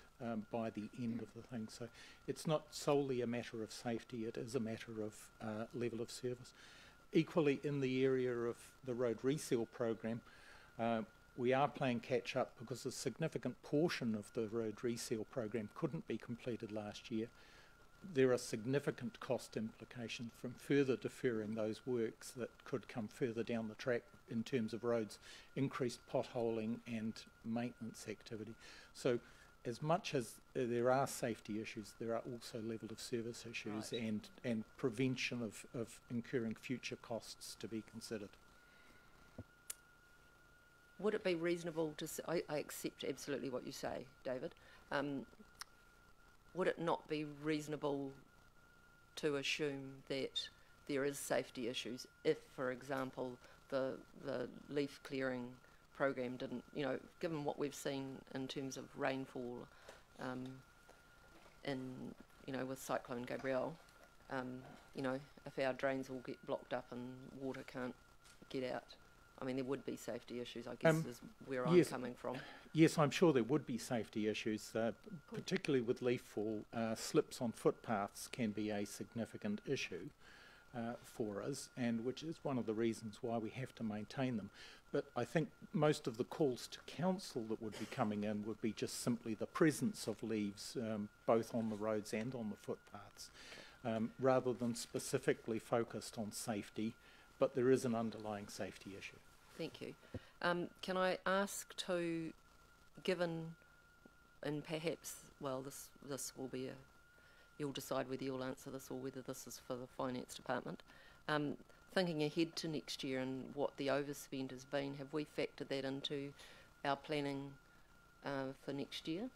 by the end of the thing. So it's not solely a matter of safety, it is a matter of level of service. Equally, in the area of the road resale program, we are playing catch up because a significant portion of the road resale program couldn't be completed last year. There are significant cost implications from further deferring those works that could come further down the track in terms of roads, increased potholing and maintenance activity. So as much as there are safety issues, there are also level of service issues and prevention of incurring future costs to be considered. Would it be reasonable to say, I accept absolutely what you say, David. Would it not be reasonable to assume that there is safety issues if, for example, the leaf clearing program didn't, given what we've seen in terms of rainfall with Cyclone Gabrielle, if our drains all get blocked up and water can't get out? I mean, there would be safety issues, I guess, is where I'm coming from. Yes, I'm sure there would be safety issues, particularly with leaf fall. Slips on footpaths can be a significant issue for us, and which is one of the reasons why we have to maintain them. But I think most of the calls to council that would be coming in would be just simply the presence of leaves, both on the roads and on the footpaths, rather than specifically focused on safety, but there is an underlying safety issue. Thank you. Can I ask to, given, and perhaps, well, this will be you'll decide whether you'll answer this or whether this is for the Finance Department. Thinking ahead to next year and what the overspend has been, have we factored that into our planning for next year?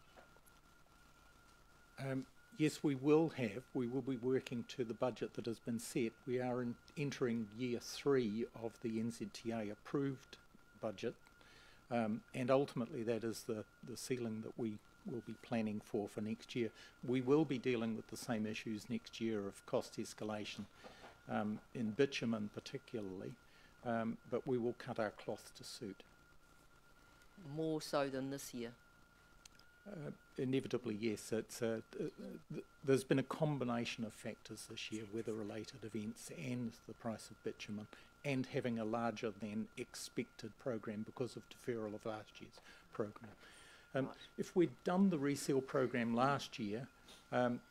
Yes, we will have. We will be working to the budget that has been set. We are entering year 3 of the NZTA approved budget, and ultimately that is the ceiling that we will be planning for next year. We will be dealing with the same issues next year of cost escalation, in bitumen particularly, but we will cut our cloth to suit. More so than this year? Inevitably, yes. There's been a combination of factors this year, weather-related events and the price of bitumen, and having a larger than expected program because of deferral of last year's program. If we'd done the reseal program last year,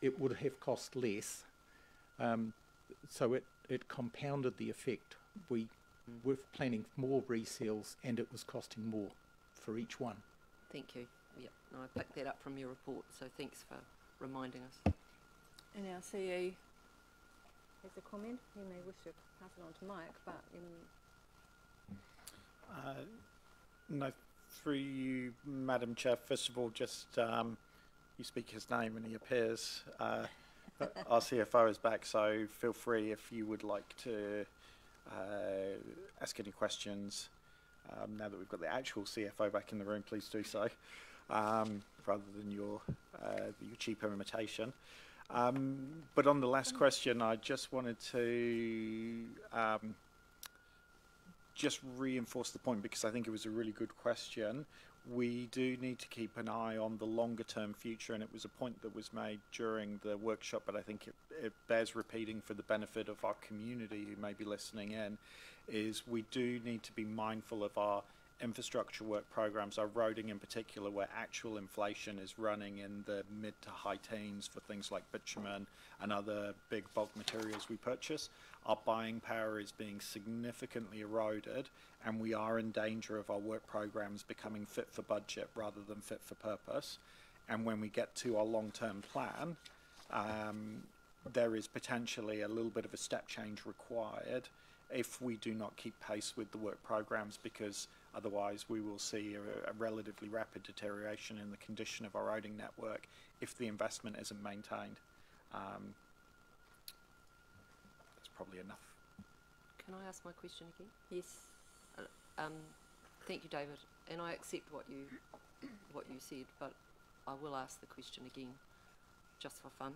it would have cost less, so it compounded the effect. We were planning more reseals and it was costing more for each one. Thank you. Yep, no, I picked that up from your report, so thanks for reminding us. And our CE has a comment. You may wish to pass it on to Mike, but no, through you, Madam Chair, first of all, just you speak his name and he appears. Our CFO is back, so feel free if you would like to ask any questions. Now that we've got the actual CFO back in the room, please do so, rather than your cheaper imitation. But on the last question, I just wanted to just reinforce the point, because I think it was a really good question. We do need to keep an eye on the longer term future, and it was a point that was made during the workshop, but I think it bears repeating for the benefit of our community who may be listening in, is we do need to be mindful of our infrastructure work programs, our roading in particular, where actual inflation is running in the mid to high teens for things like bitumen and other big bulk materials we purchase. Our buying power is being significantly eroded, and we are in danger of our work programs becoming fit for budget rather than fit for purpose. And when we get to our long-term plan, there is potentially a little bit of a step change required if we do not keep pace with the work programs, because otherwise we will see a relatively rapid deterioration in the condition of our roading network if the investment isn't maintained. That's probably enough. Can I ask my question again? Yes. Thank you, David, and I accept what you said, but I will ask the question again, just for fun.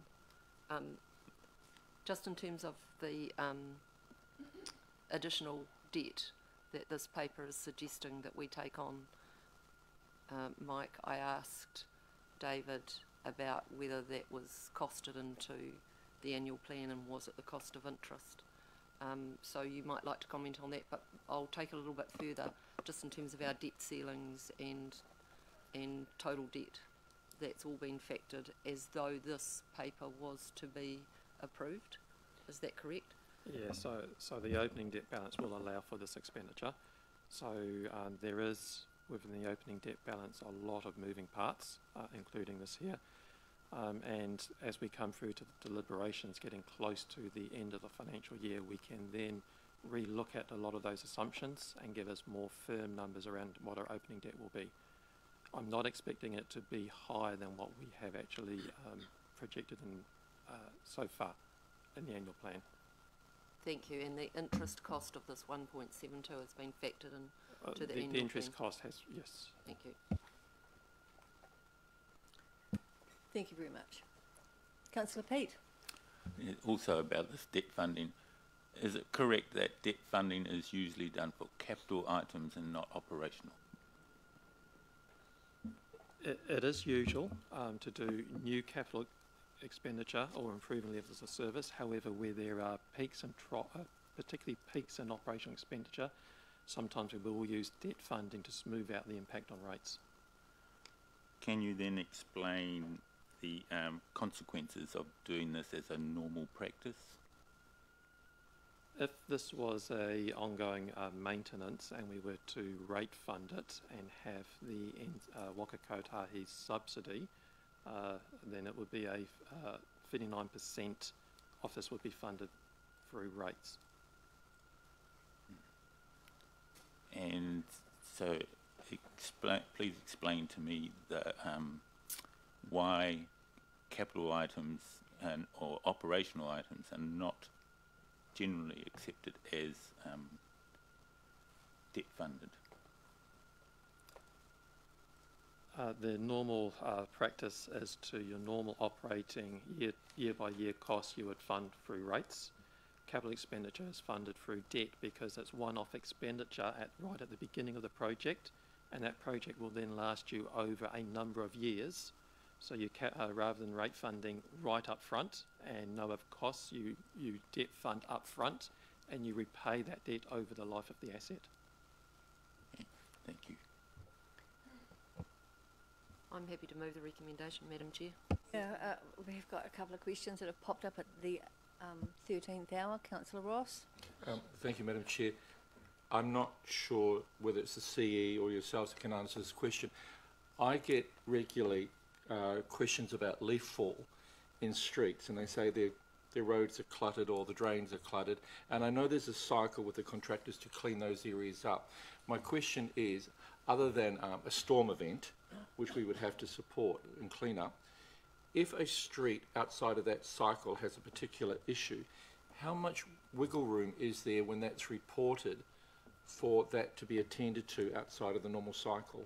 Just in terms of the additional debt that this paper is suggesting that we take on, Mike, I asked David about whether that was costed into the annual plan and was it the cost of interest. So you might like to comment on that, but I'll take it a little bit further, just in terms of our debt ceilings and total debt. That's all been factored as though this paper was to be approved. Is that correct? Yeah, so the opening debt balance will allow for this expenditure. So there is, within the opening debt balance, a lot of moving parts, including this here. And as we come through to the deliberations, getting close to the end of the financial year, we can then re-look at a lot of those assumptions and give us more firm numbers around what our opening debt will be. I'm not expecting it to be higher than what we have actually projected in, so far in the annual plan. Thank you. And the interest cost of this 1.72 has been factored in to the annual plan? The interest cost has, yes. Thank you. Thank you very much. Councillor Pete. Also about this debt funding, is it correct that debt funding is usually done for capital items and not operational? It is usual to do new capital expenditure or improving levels of service. However, where there are peaks and particularly peaks in operational expenditure, sometimes we will use debt funding to smooth out the impact on rates. Can you then explain the consequences of doing this as a normal practice? If this was a ongoing maintenance and we were to rate fund it and have the Waka Kotahi subsidy, then it would be a 39% of this would be funded through rates. And so please explain to me why capital items or operational items are not generally accepted as debt funded? The normal practice is to your normal operating year by year costs you would fund through rates. Capital expenditure is funded through debt because it's one-off expenditure right at the beginning of the project, and that project will then last you over a number of years. So you rather than rate funding right up front and no other costs, you debt fund up front and you repay that debt over the life of the asset. Thank you. I'm happy to move the recommendation, Madam Chair. Yeah, we've got a couple of questions that have popped up at the 13th hour. Councillor Ross. Thank you, Madam Chair. I'm not sure whether it's the CE or yourselves that can answer this question. I get regularly questions about leaf fall in streets, and they say their roads are cluttered or the drains are cluttered, and I know there's a cycle with the contractors to clean those areas up. My question is, other than a storm event, which we would have to support and clean up, if a street outside of that cycle has a particular issue, how much wiggle room is there when that's reported for that to be attended to outside of the normal cycle?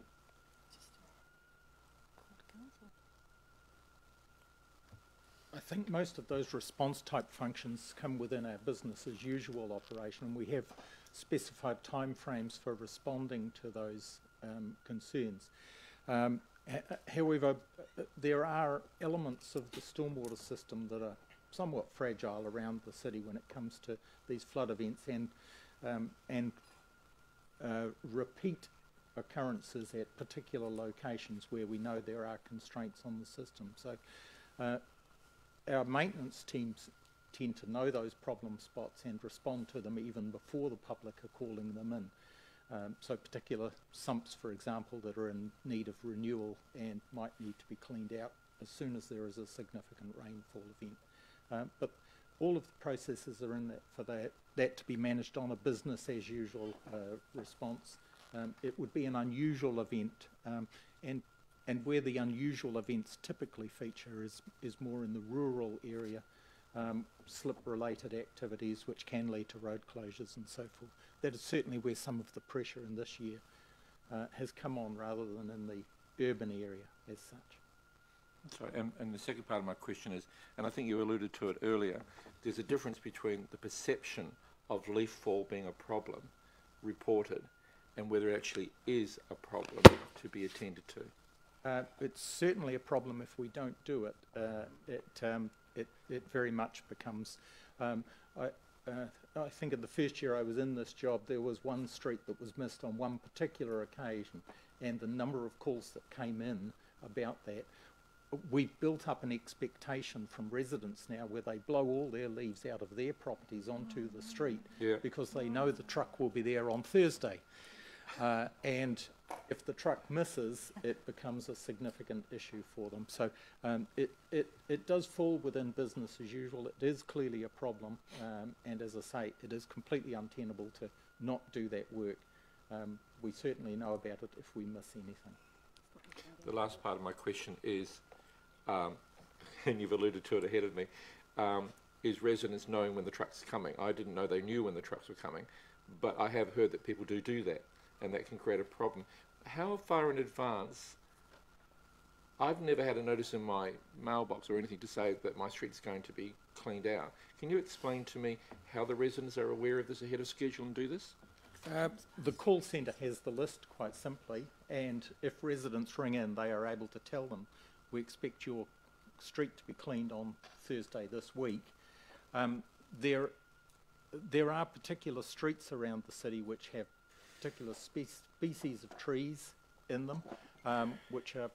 I think most of those response type functions come within our business as usual operation, and we have specified timeframes for responding to those concerns. However, there are elements of the stormwater system that are somewhat fragile around the city when it comes to these flood events and repeat occurrences at particular locations where we know there are constraints on the system. So our maintenance teams tend to know those problem spots and respond to them even before the public are calling them in. So particular sumps, for example, that are in need of renewal and might need to be cleaned out as soon as there is a significant rainfall event. But all of the processes are in that for that to be managed on a business as usual response. It would be an unusual event, and where the unusual events typically feature is more in the rural area, slip-related activities which can lead to road closures and so forth. That is certainly where some of the pressure in this year has come on rather than in the urban area as such. Sorry, and the second part of my question is, and I think you alluded to it earlier, there's a difference between the perception of leaf fall being a problem reported and whether it actually is a problem to be attended to. It's certainly a problem if we don't do it. It very much becomes. I think in the first year I was in this job, there was one street that was missed on one particular occasion, and the number of calls that came in about that. We've built up an expectation from residents now where they blow all their leaves out of their properties onto the street because they know the truck will be there on Thursday. And if the truck misses, it becomes a significant issue for them. So it does fall within business as usual. It is clearly a problem, and as I say, it is completely untenable to not do that work. We certainly know about it if we miss anything. The last part of my question is, and you've alluded to it ahead of me, is residents knowing when the truck's coming. I didn't know they knew when the trucks were coming, but I have heard that people do that, and that can create a problem. How far in advance? I've never had a notice in my mailbox or anything to say that my street's going to be cleaned out. Can you explain to me how the residents are aware of this ahead of schedule and do this? The call centre has the list quite simply, and if residents ring in, they are able to tell them, we expect your street to be cleaned on Thursday this week. There are particular streets around the city which have particular species of trees in them, which are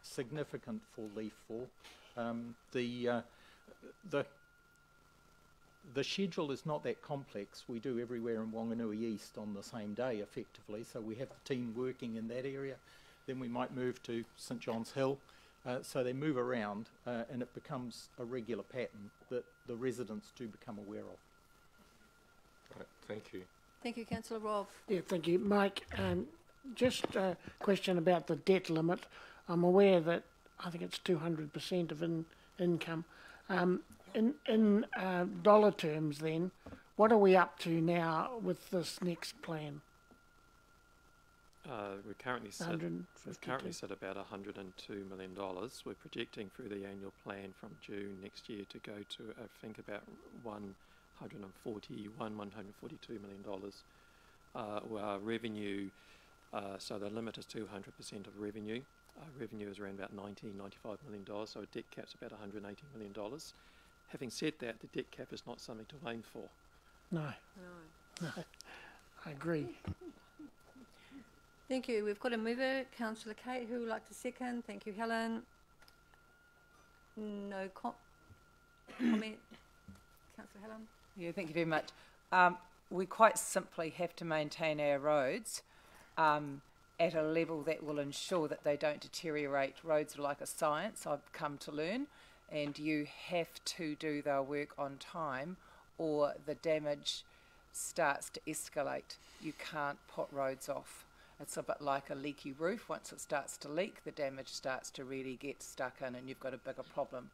significant for leaf fall. The schedule is not that complex. We do everywhere in Whanganui East on the same day, effectively, so we have the team working in that area. Then we might move to St John's Hill. So they move around, and it becomes a regular pattern that the residents do become aware of. Right, thank you. Thank you, Councillor Robb. Yeah, thank you, Mike. just a question about the debt limit. I'm aware that I think it's 200% of income. In dollar terms, then, what are we up to now with this next plan? We currently sit about $102 million. We're projecting through the annual plan from June next year to go to, I think, about $142 million. Our revenue, so the limit is 200% of revenue. Revenue is around about $95 million, so a debt cap's about $180 million. Having said that, the debt cap is not something to aim for. No. I agree. Thank you. We've got a mover, Councillor Kate, who would like to second. Thank you, Helen. No comment. Councillor Helen. Yeah, thank you very much. We quite simply have to maintain our roads at a level that will ensure that they don't deteriorate. Roads are like a science, I've come to learn, and you have to do their work on time or the damage starts to escalate. You can't put roads off. It's a bit like a leaky roof. Once it starts to leak, the damage starts to really get stuck in and you've got a bigger problem.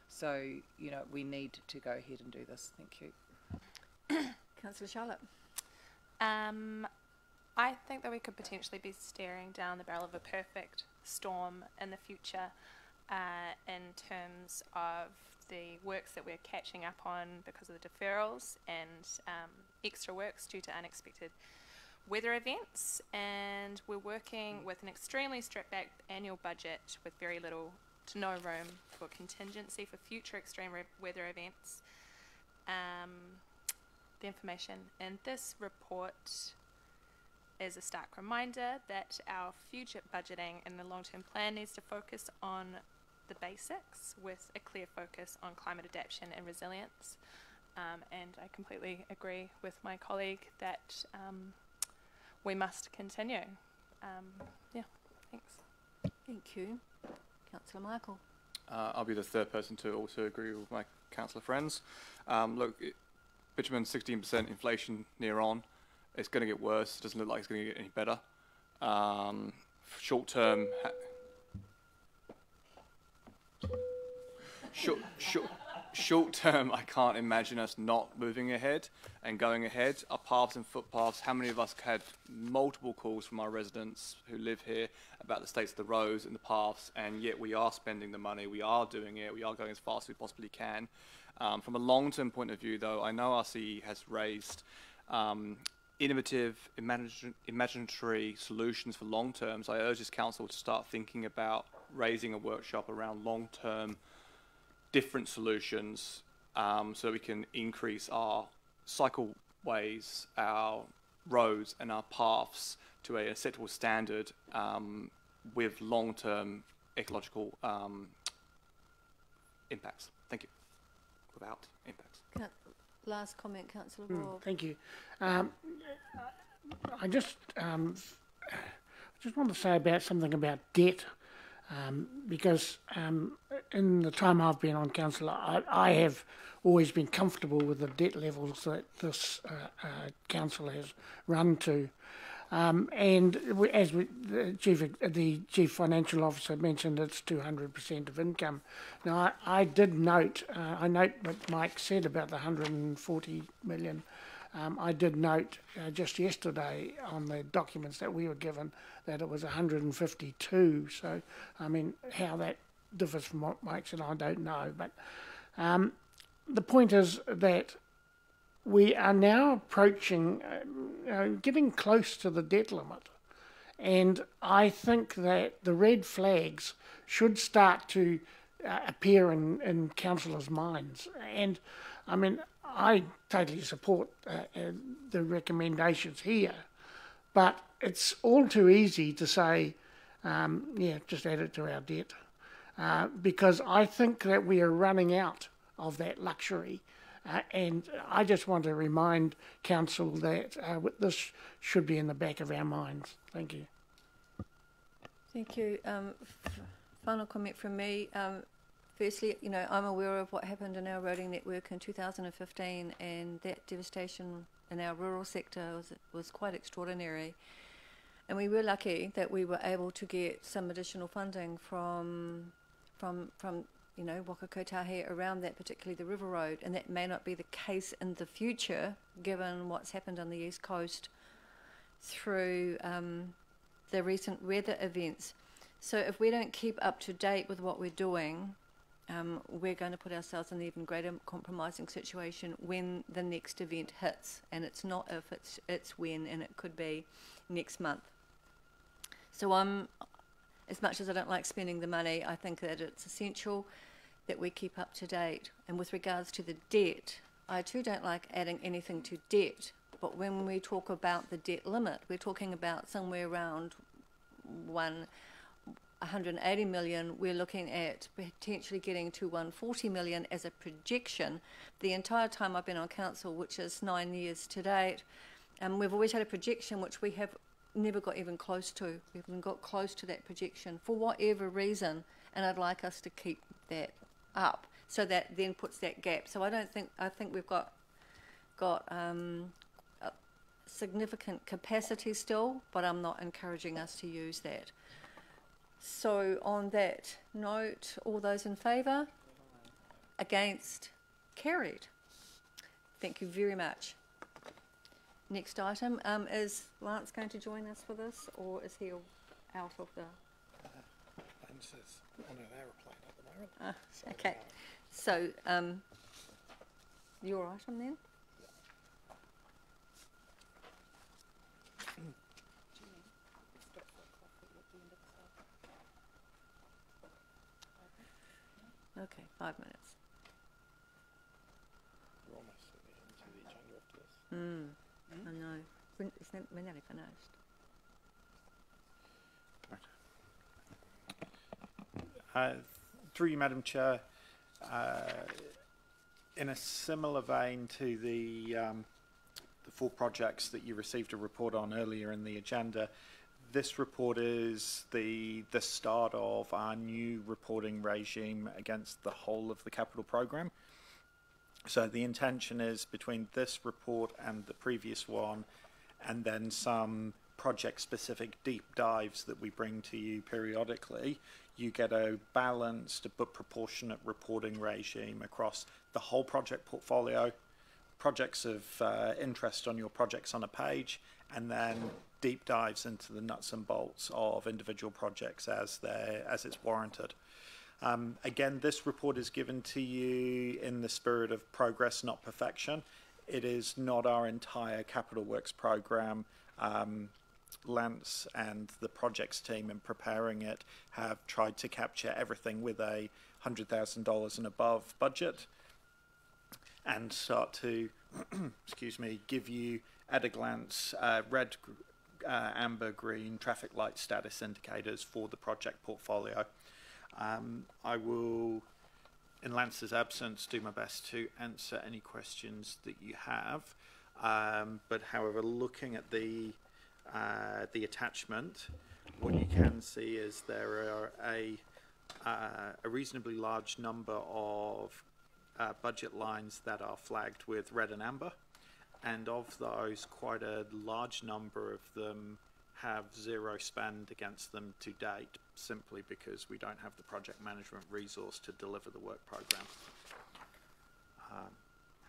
So, you know, we need to go ahead and do this. Thank you. Councillor Charlotte. I think that we could potentially be staring down the barrel of a perfect storm in the future in terms of the works that we're catching up on because of the deferrals and extra works due to unexpected weather events, and we're working with an extremely stripped back annual budget with very little to no room for contingency for future extreme weather events. The information in this report is a stark reminder that our future budgeting and the long-term plan needs to focus on the basics with a clear focus on climate adaptation and resilience. And I completely agree with my colleague that we must continue. Yeah, thanks. Thank you. Councillor Michael. I'll be the third person to also agree with my councillor friends. Look, bitumen 16% inflation near on. It's going to get worse. It doesn't look like it's going to get any better. Short term, short term, I can't imagine us not moving ahead and going ahead. Our paths and footpaths, how many of us had multiple calls from our residents who live here about the states of the roads and the paths, and yet we are spending the money, we are doing it, we are going as fast as we possibly can. From a long-term point of view, though, I know RC has raised innovative, imaginatory solutions for long term. So I urge this council to start thinking about raising a workshop around long-term different solutions so we can increase our cycleways, our roads and our paths to an acceptable standard with long-term ecological impacts. Thank you. Without impacts. Last comment, Councillor Robb. Thank you. I just want to say something about debt, because in the time I've been on council, I have always been comfortable with the debt levels that this council has run to. And as the chief financial officer mentioned, it's 200% of income. Now, I note what Mike said about the 140 million. I did note just yesterday on the documents that we were given that it was 152. So, I mean, how that differs from what Mike said, I don't know. But the point is that we are now approaching, getting close to the debt limit. And I think that the red flags should start to appear in councillors' minds. And, I mean, I totally support the recommendations here, but it's all too easy to say, just add it to our debt. Because I think that we are running out of that luxury. And I just want to remind council that this should be in the back of our minds. Thank you. Thank you. Final comment from me. Firstly, I'm aware of what happened in our roading network in 2015, and that devastation in our rural sector was quite extraordinary. And we were lucky that we were able to get some additional funding from you know, Waka Kotahi around that, particularly the River Road, and that may not be the case in the future, given what's happened on the East Coast through the recent weather events. So if we don't keep up to date with what we're doing, we're going to put ourselves in an even greater compromising situation when the next event hits. And it's not if, it's when, and it could be next month. So as much as I don't like spending the money, I think that it's essential that we keep up to date. And with regards to the debt, I too don't like adding anything to debt. But when we talk about the debt limit, we're talking about somewhere around 180 million. We're looking at potentially getting to 140 million as a projection. The entire time I've been on council, which is 9 years to date, we've always had a projection which we have never got even close to. We haven't got close to that projection for whatever reason, and I'd like us to keep that up, so that then puts that gap. So I think we've got significant capacity still, but I'm not encouraging us to use that. So on that note, all those in favour? Against? Carried. Thank you very much. Next item, is Lance going to join us for this, or is he out of the... Lance is on an aeroplane at the moment. Okay, so your item then? Okay, 5 minutes. We're almost into the agenda after this. I know. We're nearly finished. Through you, Madam Chair, in a similar vein to the 4 projects that you received a report on earlier in the agenda, this report is the start of our new reporting regime against the whole of the capital programme. So the intention is, between this report and the previous one, and then some project-specific deep dives that we bring to you periodically, you get a balanced but proportionate reporting regime across the whole project portfolio, projects of interest on your projects on a page, and then deep dives into the nuts and bolts of individual projects as it's warranted. Again, this report is given to you in the spirit of progress, not perfection. It is not our entire capital works programme. Lance and the projects team, in preparing it, have tried to capture everything with a $100,000 and above budget, and start to excuse me, give you at a glance red, amber, green traffic light status indicators for the project portfolio. I will, in Lance's absence, do my best to answer any questions that you have. But however, looking at the attachment, what you can see is there are a reasonably large number of budget lines that are flagged with red and amber, and of those, quite a large number of them have zero spend against them to date, simply because we don't have the project management resource to deliver the work programme.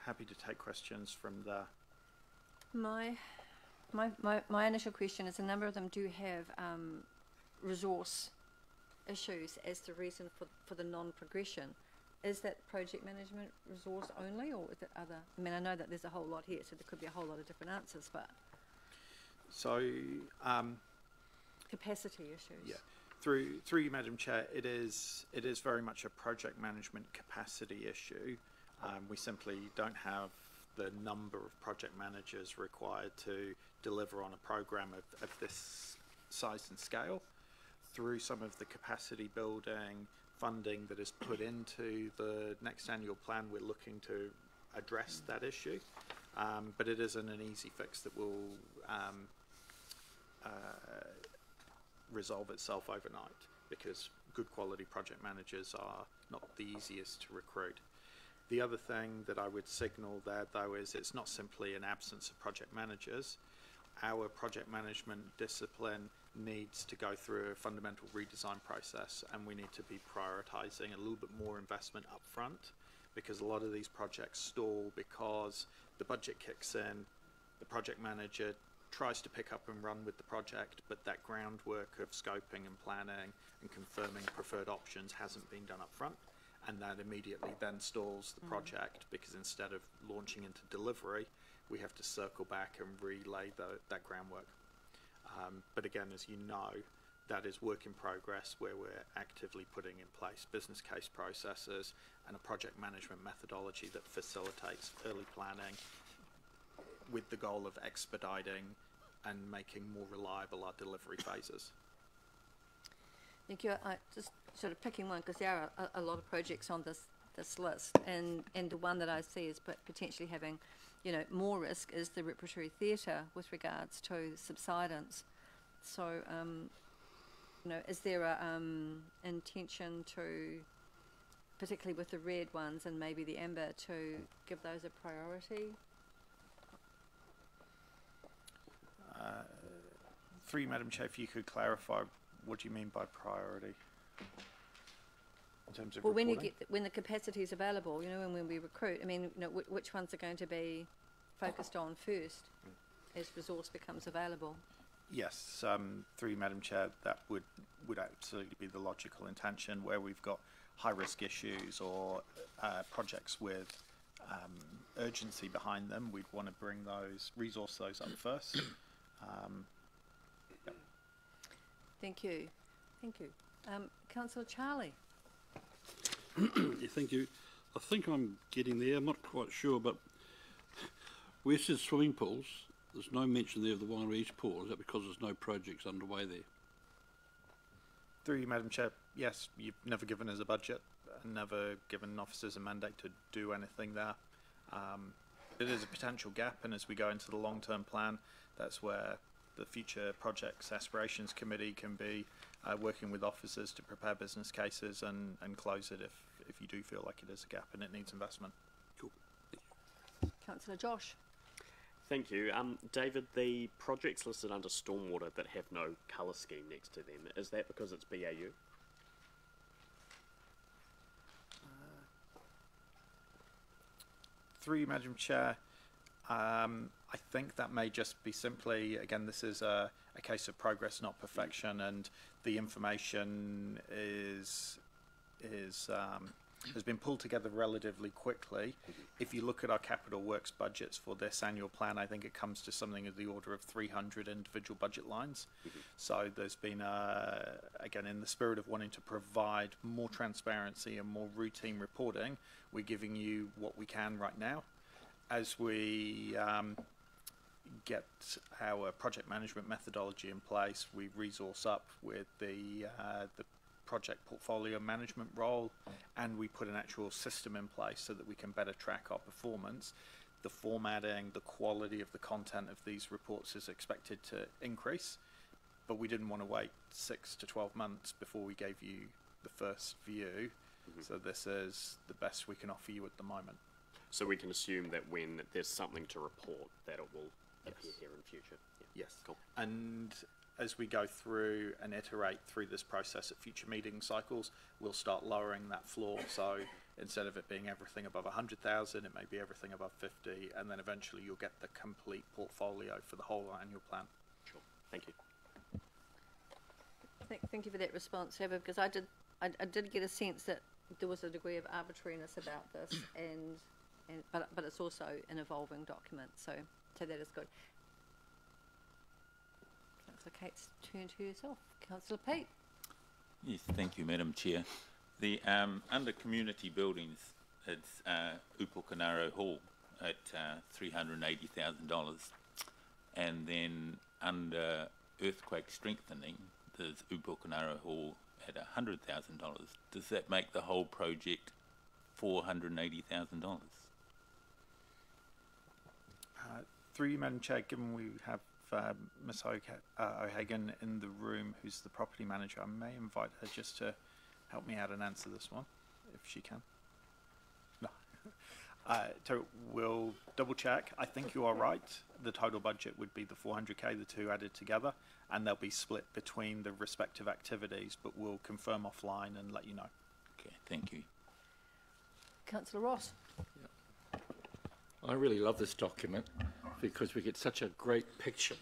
Happy to take questions from the... My initial question is, a number of them do have resource issues as the reason for the non-progression. Is that project management resource only, or is it other? I mean, I know that there's a whole lot here, so there could be a whole lot of different answers, but... So... capacity issues. Yeah. Through you, Madam Chair, it is very much a project management capacity issue. We simply don't have the number of project managers required to deliver on a programme of this size and scale. Through some of the capacity building funding that is put into the next annual plan, we're looking to address that issue, but it isn't an easy fix that will resolve itself overnight, because good quality project managers are not the easiest to recruit. The other thing that I would signal there, though, is it's not simply an absence of project managers. our project management discipline needs to go through a fundamental redesign process, and we need to be prioritising a little bit more investment up front, because a lot of these projects stall because the budget kicks in, the project manager tries to pick up and run with the project, but that groundwork of scoping and planning and confirming preferred options hasn't been done up front, and that immediately then stalls the project, because instead of launching into delivery, we have to circle back and relay that groundwork. But again, as you know, that is work in progress, where we're actively putting in place business case processes and a project management methodology that facilitates early planning with the goal of expediting and making more reliable our delivery phases. Thank you. I just sort of picking one, because there are a lot of projects on this list, and the one that I see is potentially having, you know, more risk is the repertory theatre with regards to subsidence. So, you know, is there a intention to, particularly with the red ones and maybe the amber, to give those a priority? 3, Madam Chair, if you could clarify, what do you mean by priority in terms of well, reporting? when the capacity is available, you know, and when we recruit, I mean, you know, which ones are going to be focused on first as resource becomes available? Yes, 3, Madam Chair, that would absolutely be the logical intention. Where we've got high-risk issues or projects with urgency behind them, we'd want to resource those up first. Yep. Thank you. Thank you. Councillor Charlie. Yeah, thank you. I think I'm getting there. I'm not quite sure, but where it says swimming pools, there's no mention there of the Whanganui East pool. Is that because there's no projects underway there? Through you, Madam Chair, yes, you've never given us a budget, never given officers a mandate to do anything there. It is a potential gap, and as we go into the long-term plan, that's where the Future Projects Aspirations Committee can be working with officers to prepare business cases and close it if you do feel like it is a gap and it needs investment. Cool. Councillor Josh. Thank you. David, the projects listed under stormwater that have no colour scheme next to them, is that because it's BAU? Through you, Madam Chair, I think that may just be simply, again, this is a case of progress, not perfection, and the information has been pulled together relatively quickly. If you look at our capital works budgets for this annual plan, I think it comes to something of the order of 300 individual budget lines. So there's been, again, in the spirit of wanting to provide more transparency and more routine reporting, we're giving you what we can right now. As we get our project management methodology in place, we resource up with the project portfolio management role, and we put an actual system in place so that we can better track our performance. The formatting, the quality of the content of these reports is expected to increase, but we didn't want to wait 6 to 12 months before we gave you the first view. So this is the best we can offer you at the moment. So we can assume that when there's something to report, that it will appear here in future? Yeah. Yes. Cool. And as we go through and iterate through this process at future meeting cycles, we'll start lowering that floor. So instead of it being everything above 100,000, it may be everything above 50, and then eventually you'll get the complete portfolio for the whole annual plan. Sure. Thank you. Thank you for that response, Heather, because I did get a sense that there was a degree of arbitrariness about this, but it's also an evolving document, so that is good. Councillor Kate's turn to yourself. Councillor Pete. Yes, thank you, Madam Chair. The under community buildings, it's Upokanaro Hall at $380,000, and then under earthquake strengthening, there's Upokanaro Hall at $100,000. Does that make the whole project $480,000? Through you, Madam Chair, given we have Ms. O'Hagan in the room, who's the property manager, I may invite her just to help me out and answer this one, if she can. No. So we'll double check. I think you are right. The total budget would be the 400k, the two added together, and they'll be split between the respective activities, but we'll confirm offline and let you know. Okay, thank you. Councillor Ross. I really love this document because we get such a great picture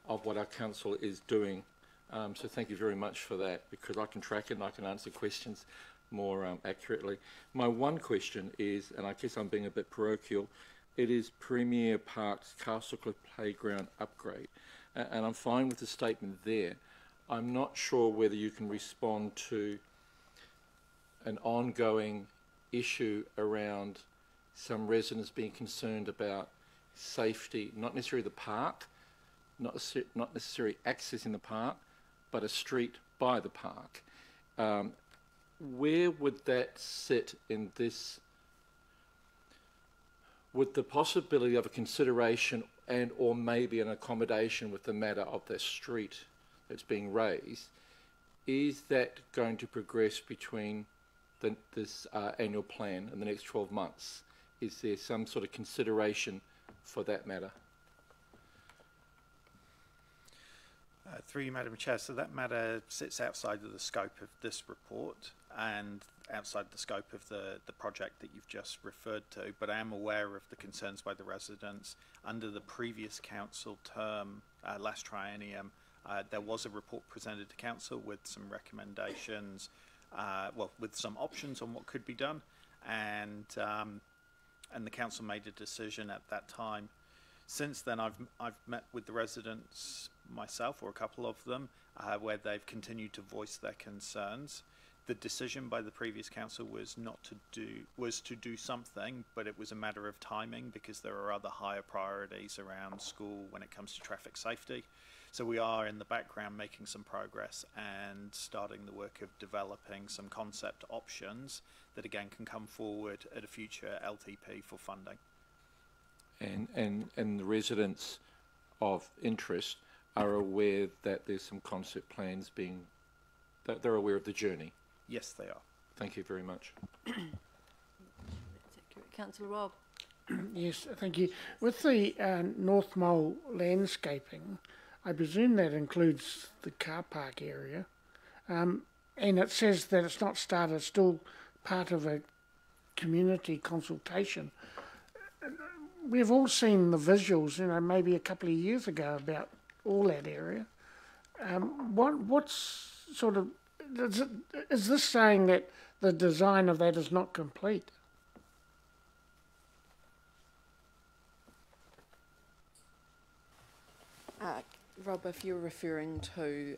of what our council is doing. So thank you very much for that, because I can track it and I can answer questions more accurately. My one question is, and I guess I'm being a bit parochial, it is Premier Park's Castlecliff Playground upgrade. And I'm fine with the statement there. I'm not sure whether you can respond to an ongoing issue around some residents being concerned about safety, not necessarily the park, not necessarily accessing the park, but a street by the park. Where would that sit in this? Would the possibility of a consideration and or maybe an accommodation with the matter of the street that's being raised, is that going to progress between this annual plan in the next 12 months? Is there some sort of consideration for that matter? Through you, Madam Chair, so that matter sits outside of the scope of this report and outside the scope of the project that you've just referred to, but I am aware of the concerns by the residents. Under the previous council term, last triennium, there was a report presented to council with some recommendations, well, with some options on what could be done, and the council made a decision at that time. Since then, I've met with the residents myself, or a couple of them, where they've continued to voice their concerns. The decision by the previous council was to do something, but it was a matter of timing because there are other higher priorities around school when it comes to traffic safety. So we are in the background making some progress and starting the work of developing some concept options that again can come forward at a future LTP for funding. And the residents of interest are aware that there's some concept plans being, that they're aware of the journey? Yes, they are. Thank you very much. That's accurate. Councillor Robb. Yes, thank you. With the North Mole landscaping, I presume that includes the car park area, and it says that it's not started, it's still part of a community consultation. We've all seen the visuals, you know, maybe a couple of years ago about all that area. What's sort of, is this saying that the design of that is not complete? Rob, if you're referring to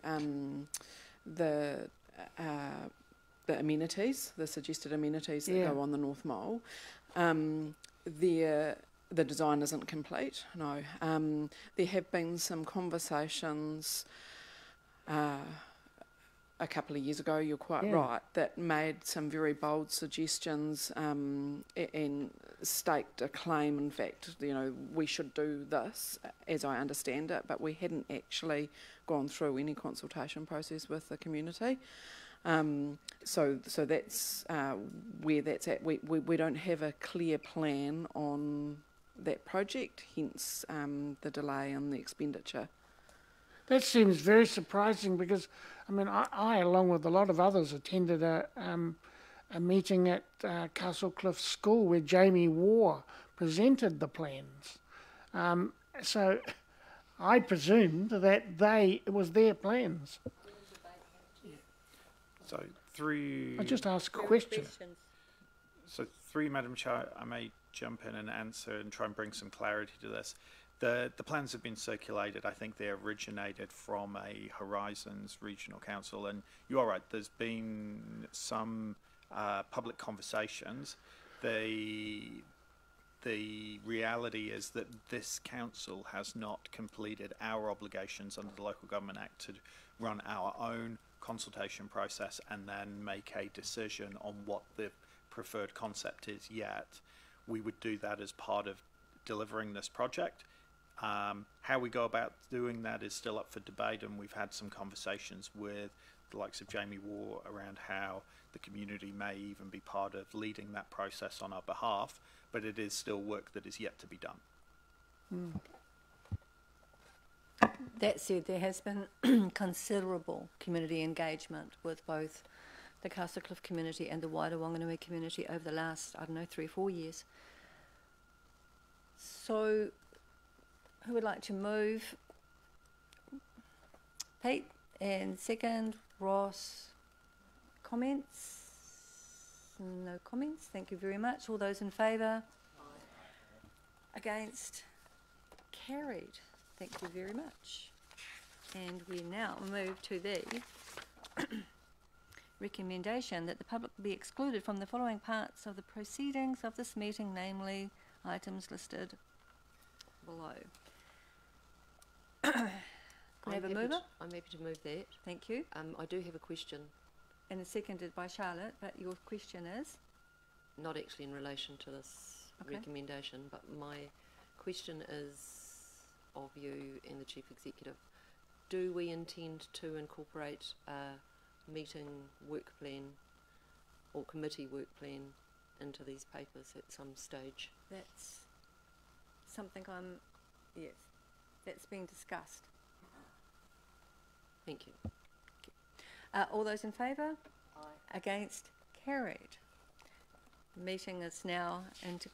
the amenities, the suggested amenities that go on the North Mole, the design isn't complete, no. There have been some conversations a couple of years ago, you're quite right, that made some very bold suggestions and staked a claim, in fact, you know, we should do this, as I understand it, but we hadn't actually gone through any consultation process with the community. So that's where that's at. We don't have a clear plan on that project, hence the delay in the expenditure. That seems very surprising because, I mean, I along with a lot of others, attended a meeting at Castlecliff School where Jamie Waugh presented the plans. So I presumed that it was their plans. So through... I just asked a question. So through Madam Chair, I may jump in and answer and try and bring some clarity to this. The plans have been circulated. I think they originated from a Horizons Regional Council, and you are right, there's been some public conversations. The reality is that this council has not completed our obligations under the Local Government Act to run our own consultation process and then make a decision on what the preferred concept is yet. We would do that as part of delivering this project. How we go about doing that is still up for debate, and we've had some conversations with the likes of Jamie Waugh around how the community may even be part of leading that process on our behalf, but it is still work that is yet to be done. That said, there has been considerable community engagement with both the Castlecliff community and the wider Whanganui community over the last, 3 or 4 years. So, who would like to move? Pete, and second, Ross. Comments? No comments. Thank you very much. All those in favour? Against? Carried. Thank you very much. And we now move to the recommendation that the public be excluded from the following parts of the proceedings of this meeting, namely items listed below. Can I have a mover? I'm happy to move that. Thank you. I do have a question. And it's seconded by Charlotte, but your question is? Not actually in relation to this recommendation, but my question is of you and the Chief Executive. Do we intend to incorporate a meeting work plan or committee work plan into these papers at some stage? That's something yes, that's being discussed. Thank you. All those in favour? Aye. Against? Carried. Meeting is now into